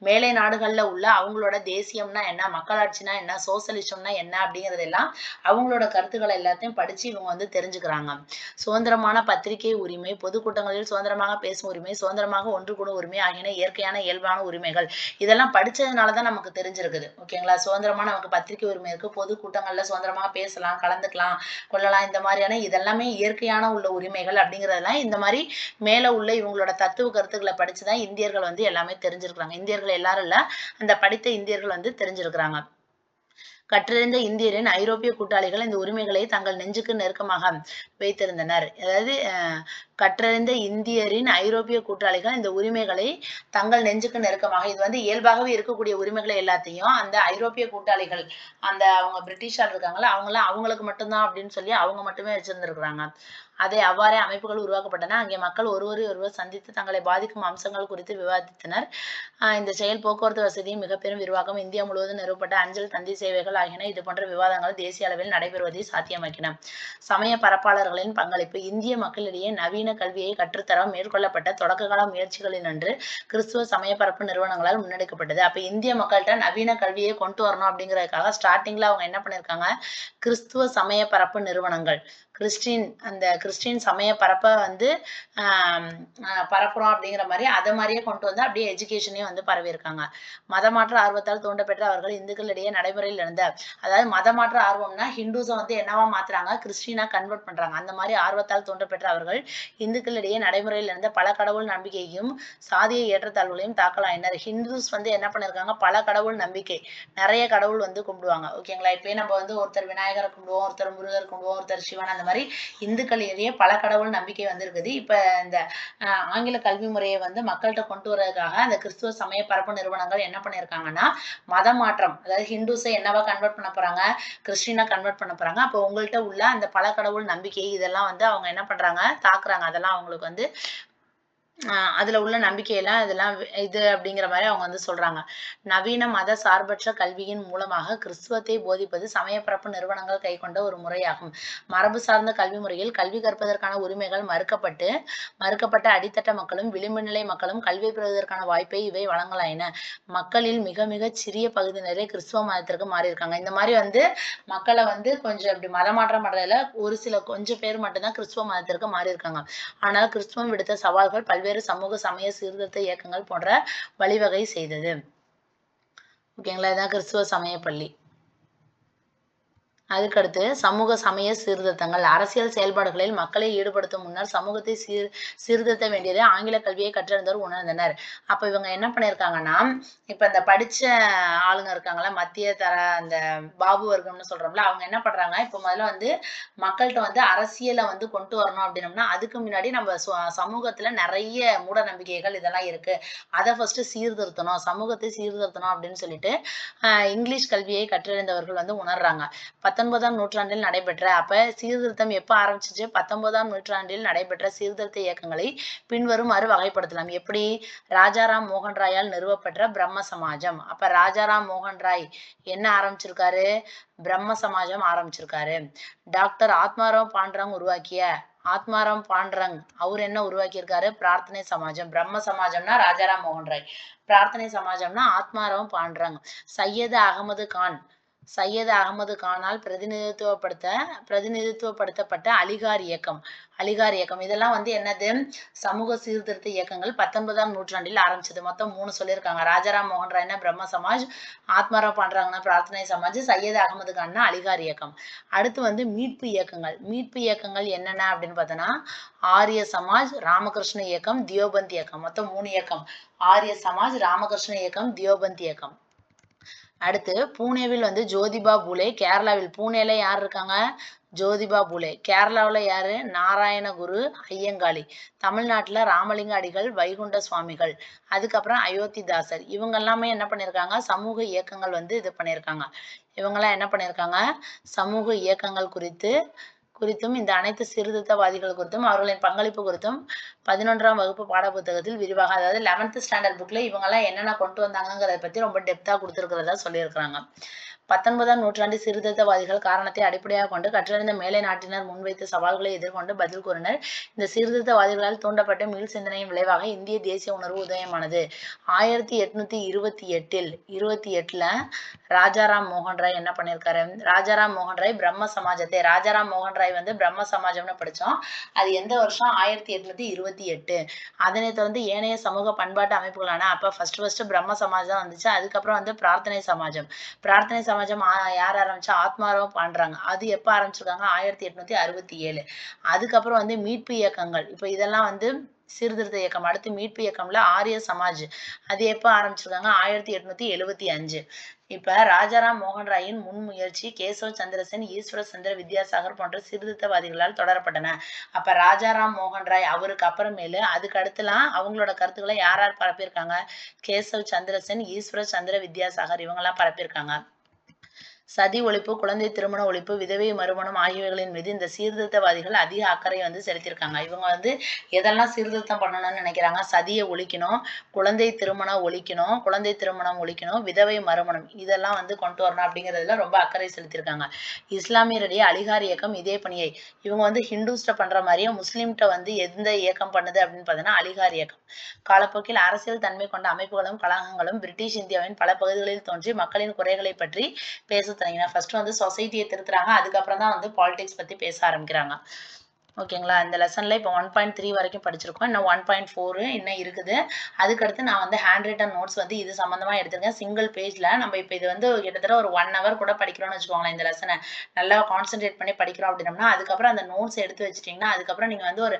மேலை நாடுகள்ல உள்ள அவங்களோட தேசியம்னா என்ன, மக்களாட்சினா என்ன, சோசியலிசம்னா என்ன அப்படிங்கறதெல்லாம் அவங்களோட கருத்துக்களை எல்லாத்தையும் படிச்சு இவங்க வந்து தெரிஞ்சுக்கிறாங்க. சுதந்திரமான பத்திரிகை உரிமை, பொதுக்கூட்டங்களில் சுதந்திரமாக பேசும் உரிமை, சுதந்திரமாக ஒன்று கூடும் உரிமை ஆகியன இயற்கையான இயல்பான உரிமைகள். இதெல்லாம் படிச்சதுனாலதான் நமக்கு தெரிஞ்சிருக்குது. ஓகேங்களா. சுதந்திரமா நமக்கு பத்திரிகை உரிமை இருக்கு, பொது கூட்டங்கள்ல சுதந்திரமா பேசலாம், கலந்துக்கலாம், கொள்ளலாம், இந்த மாதிரியான இதெல்லாமே இயற்கையான உள்ள உரிமைகள் அப்படிங்கிறதெல்லாம் இந்த மாதிரி மேல உள்ள இவங்களோட தத்துவ கருத்துக்களை படிச்சுதான் இந்தியர்கள் வந்து எல்லாமே தெரிஞ்சிருக்கிறாங்க. இந்தியர்கள் எல்லாரும் இல்ல, அந்த படித்த இந்தியர்கள் வந்து தெரிஞ்சிருக்கிறாங்க. கற்றறிந்த இந்தியரின் ஐரோப்பிய கூட்டாளிகள் இந்த உரிமைகளை தங்கள் நெஞ்சுக்கு நெருக்கமாக வைத்திருந்தனர். அதாவது கற்றறிந்த இந்தியரின் ஐரோப்பிய கூட்டாளிகள் இந்த உரிமைகளை தங்கள் நெஞ்சுக்கு நெருக்கமாக, இது வந்து இயல்பாகவே இருக்கக்கூடிய உரிமைகளை எல்லாத்தையும் அந்த ஐரோப்பிய கூட்டாளிகள், அந்த அவங்க பிரிட்டிஷார் இருக்காங்களா, அவங்களாம் அவங்களுக்கு மட்டும்தான் அப்படின்னு சொல்லி அவங்க மட்டுமே வச்சிருந்திருக்கிறாங்க. அதை அவ்வாறே அமைப்புகள் உருவாக்கப்பட்டன. அங்கே மக்கள் ஒருவர் சந்தித்து தங்களை பாதிக்கும் அம்சங்கள் குறித்து விவாதித்தனர். இந்த செயல் போக்குவரத்து வசதியும் மிக பெரும் விரிவாக்கம், இந்தியா முழுவதும் நிறுவப்பட்ட அஞ்சல் தந்தி சேவைகள் ஆகியன இது போன்ற விவாதங்கள் தேசிய அளவில் நடைபெறுவதை சாத்தியமாக்கின. சமய பரப்பாளர்களின் பங்களிப்பு, இந்திய மக்களிடையே நவீன கல்வியை கற்றுத்தர மேற்கொள்ளப்பட்ட தொடக்ககால முயற்சிகளினின்று கிறிஸ்துவ சமய பரப்பு நிறுவனங்களால் முன்னெடுக்கப்பட்டது. அப்ப இந்திய மக்கள்கிட்ட நவீன கல்வியை கொண்டு வரணும் அப்படிங்கிறதுக்காக ஸ்டார்டிங்ல அவங்க என்ன பண்ணிருக்காங்க, கிறிஸ்துவ சமய பரப்பு நிறுவனங்கள், கிறிஸ்டின் சமய பரப்ப வந்து பரப்புறோம் அப்படிங்கிற மாதிரி அதை மாதிரியே கொண்டு வந்து அப்படியே எஜுகேஷனையும் வந்து பரவியிருக்காங்க. மதமாற்ற ஆர்வத்தால் தூண்டப்பெற்ற அவர்கள் இந்துக்களிடையே நடைமுறையில் இருந்த, அதாவது மதமாற்ற ஆர்வம்னா ஹிந்துஸை வந்து என்னவா மாத்துறாங்க, கிறிஸ்டினா கன்வெர்ட் பண்றாங்க. அந்த மாதிரி ஆர்வத்தால் தூண்டப்பெற்ற அவர்கள் இந்துக்களிடையே நடைமுறையில் இருந்த பல கடவுள் நம்பிக்கையும் சாதிய ஏற்றத்தாழ்வுகளையும் தாக்கலாயினர். ஹிந்துஸ் வந்து என்ன பண்ணிருக்காங்க, பல கடவுள் நம்பிக்கை, நிறைய கடவுள் வந்து கும்பிடுவாங்க. ஓகேங்களா. இப்பயே நம்ம வந்து ஒருத்தர் விநாயகரை கும்பிடுவோம், ஒருத்தர் முருகர் கும்பிடுவோம், ஒருத்தர் சிவன், அந்த மாதிரி இந்துக்களிடையே பல கடவுள் நம்பிக்கை வந்திருக்குது. இப்ப இந்த ஆங்கில கல்வி முறையை வந்து மக்கள்கிட்ட கொண்டு வரதுக்காக அந்த கிறிஸ்துவ சமய பரப்பு நிறுவனங்கள் என்ன பண்ணிருக்காங்கன்னா, மதம் மாற்றம், அதாவது ஹிந்துஸை என்னவா கன்வெர்ட் பண்ண போறாங்க, கிறிஸ்டினா கன்வெர்ட் பண்ண போறாங்க. அப்போ உங்கள்கிட்ட உள்ள அந்த பல கடவுள் நம்பிக்கை இதெல்லாம் வந்து அவங்க என்ன பண்றாங்க, தாக்குறாங்க. அதெல்லாம் அவங்களுக்கு வந்து அதுல உள்ள நம்பிக்கையெல்லாம் இதெல்லாம் இது அப்படிங்கிற மாதிரி அவங்க வந்து சொல்றாங்க. நவீன மத சார்பற்ற கல்வியின் மூலமாக கிறிஸ்துவத்தை போதிப்பது சமயப்பரப்பு நிறுவனங்கள் கைக்கொண்ட ஒரு முறையாகும். மரபு சார்ந்த கல்வி முறையில் கல்வி கற்பதற்கான உரிமைகள் மறுக்கப்பட்ட அடித்தட்ட மக்களும் விளிம்பு நிலை மக்களும் கல்வி பெறுவதற்கான வாய்ப்பை இவை வழங்கலாயின. மக்களில் மிக மிக சிறிய பகுதியினரே கிறிஸ்துவ மதத்திற்கு மாறியிருக்காங்க. இந்த மாதிரி வந்து மக்களை வந்து கொஞ்சம் இப்படி மதமாற்றம் பண்றதுல ஒரு சில கொஞ்சம் பேர் மட்டும்தான் கிறிஸ்துவ மதத்திற்கு மாறியிருக்காங்க. ஆனால் கிறிஸ்துவம் விடுத்த சவால்கள் பல்வேறு சமூக சமய சீர்திருத்த இயக்கங்கள் போன்ற வழிவகை செய்தது. ஓகேங்களா. இதான் கிறிஸ்துவ சமய பள்ளி. அதுக்கடுத்து சமூக சமய சீர்திருத்தங்கள், அரசியல் செயல்பாடுகளில் மக்களை ஈடுபடுத்தும் முன்னர் சமூகத்தை சீர்திருத்த வேண்டியதை ஆங்கில கல்வியை கற்றறிந்தவர் உணர்ந்தனர். அப்ப இவங்க என்ன பண்ணிருக்காங்கன்னா, இப்ப இந்த படிச்ச ஆளுங்க இருக்காங்களா, மத்திய தர அந்த பாபு வர்க்கம்னு சொல்றோம்ல, அவங்க என்ன பண்றாங்க, இப்ப முதல்ல வந்து மக்கள்கிட்ட வந்து அரசியலை வந்து கொண்டு வரணும் அப்படின்னம்னா அதுக்கு முன்னாடி நம்ம சமூகத்துல நிறைய மூட நம்பிக்கைகள் இதெல்லாம் இருக்கு, அதை ஃபர்ஸ்ட் சீர்திருத்தணும், சமூகத்தை சீர்திருத்தணும் அப்படின்னு சொல்லிட்டு இங்கிலீஷ் கல்வியை கற்றறிந்தவர்கள் வந்து உணர்றாங்க. 19ஆம் நூற்றாண்டில் நடைபெற்ற சீர்திருத்தம் எப்ப ஆரம்பிச்சிச்சு, 19ஆம் நூற்றாண்டில் நடைபெற்ற சீர்திருத்த இயக்கங்களை பின்வருமாறு வகைப்படுத்தலாம். எப்படி, ராஜாராம் மோகன் ராயால் நிறுவப்பெற்ற பிரம்ம சமாஜம். அப்ப ராஜாராம் மோகன் ராய் என்ன ஆரம்பிச்சிருக்காரு, பிரம்ம சமாஜம் ஆரம்பிச்சிருக்காரு. டாக்டர் ஆத்மாராம் பாண்டரங் அவர் என்ன உருவாக்கியிருக்காரு, பிரார்த்தனை சமாஜம். பிரம்ம சமாஜம்னா ராஜாராம் மோகன் ராய், பிரார்த்தனை சமாஜம்னா ஆத்மாராம் பாண்டரங். சையது அகமது கானால் பிரதிநிதித்துவப்படுத்தப்பட்ட அலிகார் இயக்கம் இதெல்லாம் வந்து என்னது, சமூக சீர்திருத்த இயக்கங்கள் 19ஆம் நூற்றாண்டில் ஆரம்பிச்சது. மொத்தம் 3 சொல்லியிருக்காங்க. ராஜாராம் மோகன் ராய்னா பிரம்ம சமாஜ், ஆத்மாராம் பாண்டரங்னா பிரார்த்தனை சமாஜ், சையது அகமது கான்னா அலிகார் இயக்கம். அடுத்து வந்து மீட்பு இயக்கங்கள் என்னென்ன அப்படின்னு பார்த்தோன்னா, ஆரிய சமாஜ், ராமகிருஷ்ண இயக்கம், தியோபந்த் இயக்கம். மொத்தம் 3 இயக்கம், ஆரிய சமாஜ், ராமகிருஷ்ண இயக்கம், தியோபந்த் இயக்கம். அடுத்து பூனேவில் வந்து ஜோதிபா பூலே, கேரளாவில் பூனேல யார் இருக்காங்க, ஜோதிபா பூலே. கேரளாவில் யாரு, நாராயணகுரு ஐயங்காளி. தமிழ்நாட்டுல ராமலிங்க அடிகள், வைகுண்ட சுவாமிகள், அதுக்கப்புறம் அயோத்திதாசர். இவங்க எல்லாமே என்ன பண்ணிருக்காங்க, சமூக இயக்கங்கள் வந்து இது பண்ணிருக்காங்க. இவங்கெல்லாம் என்ன பண்ணிருக்காங்க, சமூக இயக்கங்கள் குறித்தும் இந்த அனைத்து சீர்திருத்தவாதிகள் குறித்தும் அவர்களின் பங்களிப்பு குறித்தும் 11ஆம் வகுப்பு பாடப்புத்தகத்தில் விரிவாக, அதாவது 11th ஸ்டாண்டர்ட் புக்ல இவங்கெல்லாம் என்னென்ன கொண்டு வந்தாங்கிறத பத்தி ரொம்ப டெப்தா கொடுத்துருக்கிறதா சொல்லியிருக்கிறாங்க. 19ஆம் நூற்றாண்டு சீர்திருத்தவாதிகள் காரணத்தை அடிப்படையாக கொண்டு கற்றறிந்த மேலை நாட்டினர் முன்வைத்த சவால்களை எதிர்கொண்டு பதில் கூறினர். இந்த சீர்திருத்தவாதிகளால் தூண்டப்பட்ட மீள் சிந்தனையின் விளைவாக இந்திய தேசிய உணர்வு உதயமானது. 1828ல் ராஜாராம் மோகன் ராய் என்ன பண்ணியிருக்காரு, ராஜாராம் மோகன் ராய் ராஜாராம் மோகன் ராய் வந்து பிரம்ம சமாஜம்னு படிச்சோம். அது எந்த வருஷம், 1828 68. அதனை தொடர்ந்து ஏனைய சமூக பண்பாட்டு அமைப்புகளான அப்ப ஃபர்ஸ்ட் பிரம்ம சமாஜ் தான் வந்துச்சு. அதுக்கப்புறம் வந்து பிரார்த்தனை சமாஜம். பிரார்த்தனை சமாஜம் யார் ஆரம்பிச்சா? ஆத்மாராம் பண்றாங்க. அது எப்ப ஆரம்பிச்சிருக்காங்க? 1867. அதுக்கப்புறம் வந்து மீட்பு இயக்கங்கள். இப்ப இதெல்லாம் வந்து சீர்திருத்த இயக்கம். அடுத்து மீட்பு இயக்கம்ல ஆரிய சமாஜ். அது எப்ப ஆரம்பிச்சிருக்காங்க? 1875. இப்ப ராஜாராம் மோகன் ராயின் முன்முயற்சி கேசவ் சந்திர சென், ஈஸ்வர சந்திர வித்யாசாகர் போன்ற சீர்திருத்தவாதிகளால் தொடரப்பட்டன. அப்ப ராஜாராம் மோகன் ராய் அவருக்கு அப்புறமேலு அதுக்கு அடுத்துலாம் அவங்களோட கருத்துக்களை யார் யார் பரப்பியிருக்காங்க? கேசவ் சந்திர சென், ஈஸ்வர சந்திர வித்யாசாகர் இவங்கெல்லாம் பரப்பியிருக்காங்க. சதி ஒழிப்பு, குழந்தை திருமண ஒழிப்பு, விதவை மறுமணம் ஆகியவைகளின் மீது இந்த சீர்திருத்தவாதிகள் அதிக அக்கறை வந்து செலுத்தியிருக்காங்க. இவங்க வந்து எதெல்லாம் சீர்திருத்தம் பண்ணணும்னு நினைக்கிறாங்க? சதியை ஒழிக்கணும், குழந்தை திருமணம் ஒழிக்கணும், விதவை மறுமணம் இதெல்லாம் வந்து கொண்டு வரணும் அப்படிங்கிறதுல ரொம்ப அக்கறை செலுத்தியிருக்காங்க. இஸ்லாமியரிடையே அலிகார் இயக்கம் இதே பணியை இவங்க வந்து ஹிந்துஸ்ட பண்ற மாதிரியே முஸ்லீம்கிட்ட வந்து எந்த இயக்கம் பண்ணுது அப்படின்னு பார்த்தீங்கன்னா அலிகார் இயக்கம். காலப்போக்கில் அரசியல் தன்மை கொண்ட அமைப்புகளும் கழகங்களும் பிரிட்டிஷ் இந்தியாவின் பல பகுதிகளில் தோன்றி மக்களின் குறைகளை பற்றி பேச தொடங்கினா. ஃபர்ஸ்ட் வந்து சொசைட்டியை திருத்துறாங்க, அதுக்கப்புறம் தான் வந்து பாலிடிக்ஸ் பத்தி பேச ஆரம்பிக்கிறாங்க. ஓகேங்களா? இந்த லெசன்ல இப்போ 1.3 வரைக்கும் படிச்சிருக்கோம். இன்னும் 1.4 இன்னும் இருக்குது. அதுக்கடுத்து நான் வந்து ஹேண்ட் ரிட்டன் நோட்ஸ் வந்து இது சம்பந்தமா எடுத்திருக்கேன். சிங்கிள் பேஜ்ல நம்ம இப்போ இது வந்து கிட்டத்தட்ட ஒரு 1 ஹவர் கூட படிக்கிறோம்னு வச்சுக்கோங்களேன். இந்த லெசனை நல்லா கான்சென்ட்ரேட் பண்ணி படிக்கிறோம் அப்படின்னோம்னா அதுக்கப்புறம் அந்த நோட்ஸ் எடுத்து வச்சுட்டீங்கன்னா அதுக்கப்புறம் நீங்க வந்து ஒரு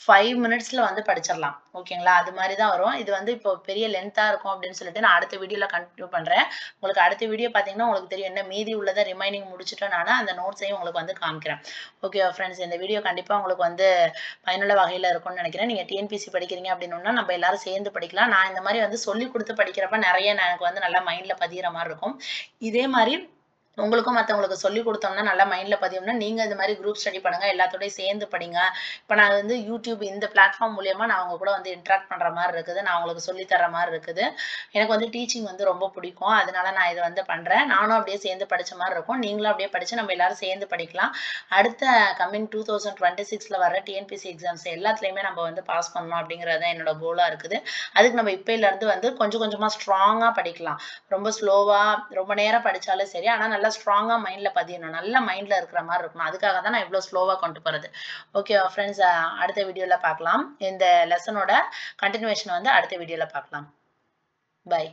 5 மினிட்ஸ்ல வந்து படிச்சிடலாம். ஓகேங்களா? அது மாதிரி தான் வரும். இது வந்து இப்போ பெரிய லென்த்தா இருக்கும் அப்படின்னு சொல்லிட்டு நான் அடுத்த வீடியோல கண்டினியூ பண்றேன். உங்களுக்கு அடுத்த வீடியோ பார்த்தீங்கன்னா உங்களுக்கு தெரியும் என்ன மீதி உள்ளதை ரிமைனிங் முடிச்சுட்டு நான் அந்த நோட்ஸையும் உங்களுக்கு வந்து காமிக்கிறேன். ஓகே ஃப்ரெண்ட்ஸ், இந்த வீடியோ கண்டிப்பா உங்களுக்கு வந்து பயனுள்ள வகையில இருக்கும்னு நினைக்கிறேன். நீங்க டிஎன்பிஎஸ்சி படிக்கிறீங்க அப்படின்னா நம்ம எல்லாரும் சேர்ந்து படிக்கலாம். நான் இந்த மாதிரி வந்து சொல்லி கொடுத்து படிக்கிறப்ப நிறைய எனக்கு வந்து நல்லா மைண்ட்ல பதிகிற மாதிரி இருக்கும். இதே மாதிரி உங்களுக்கும் மற்றவங்களுக்கு சொல்லி கொடுத்தோம்னா நல்லா மைண்ட்ல பதியும்னா நீங்க இந்த மாதிரி குரூப் ஸ்டடி பண்ணுங்க, எல்லாத்தோடய சேர்ந்து படிங்க. இப்போ நான் வந்து யூடியூப் இந்த பிளாட்ஃபார்ம் மூலியமா நான் அவங்க கூட வந்து இன்ட்ராக்ட் பண்ற மாதிரி இருக்குது, நான் அவங்களுக்கு சொல்லி தர மாதிரி இருக்குது. எனக்கு வந்து டீச்சிங் வந்து ரொம்ப பிடிக்கும், அதனால நான் இதை வந்து பண்றேன். நானும் அப்படியே சேர்ந்து படிச்ச மாதிரி இருக்கும், நீங்களும் அப்படியே படிச்சு நம்ம எல்லாரும் சேர்ந்து படிக்கலாம். அடுத்த கம்மிங் 2026ல வர டிஎன்பிஎஸ்சி எக்ஸாம்ஸ் எல்லாத்துலயுமே நம்ம வந்து பாஸ் பண்ணணும் அப்படிங்கிறது தான் என்னோட கோலா இருக்குது. அதுக்கு நம்ம இப்பையில இருந்து வந்து கொஞ்சம் கொஞ்சமா ஸ்ட்ராங்கா படிக்கலாம். ரொம்ப ஸ்லோவா ரொம்ப நேரம் படிச்சாலும் சரி, ஆனா நல்லா ஸ்ட்ராங்கா மைண்ட்ல பதியணும், நல்ல மைண்ட்ல இருக்கிற மாதிரி இருக்கணும். அதுக்காக தான் நான் இவ்வளவு ஸ்லோவா கொண்டு போறது. ஓகே ஃப்ரெண்ட்ஸ், அடுத்த வீடியோல பார்க்கலாம். இந்த லெசனோட கண்டினியூவேஷன் வந்து அடுத்த வீடியோல பார்க்கலாம். பை.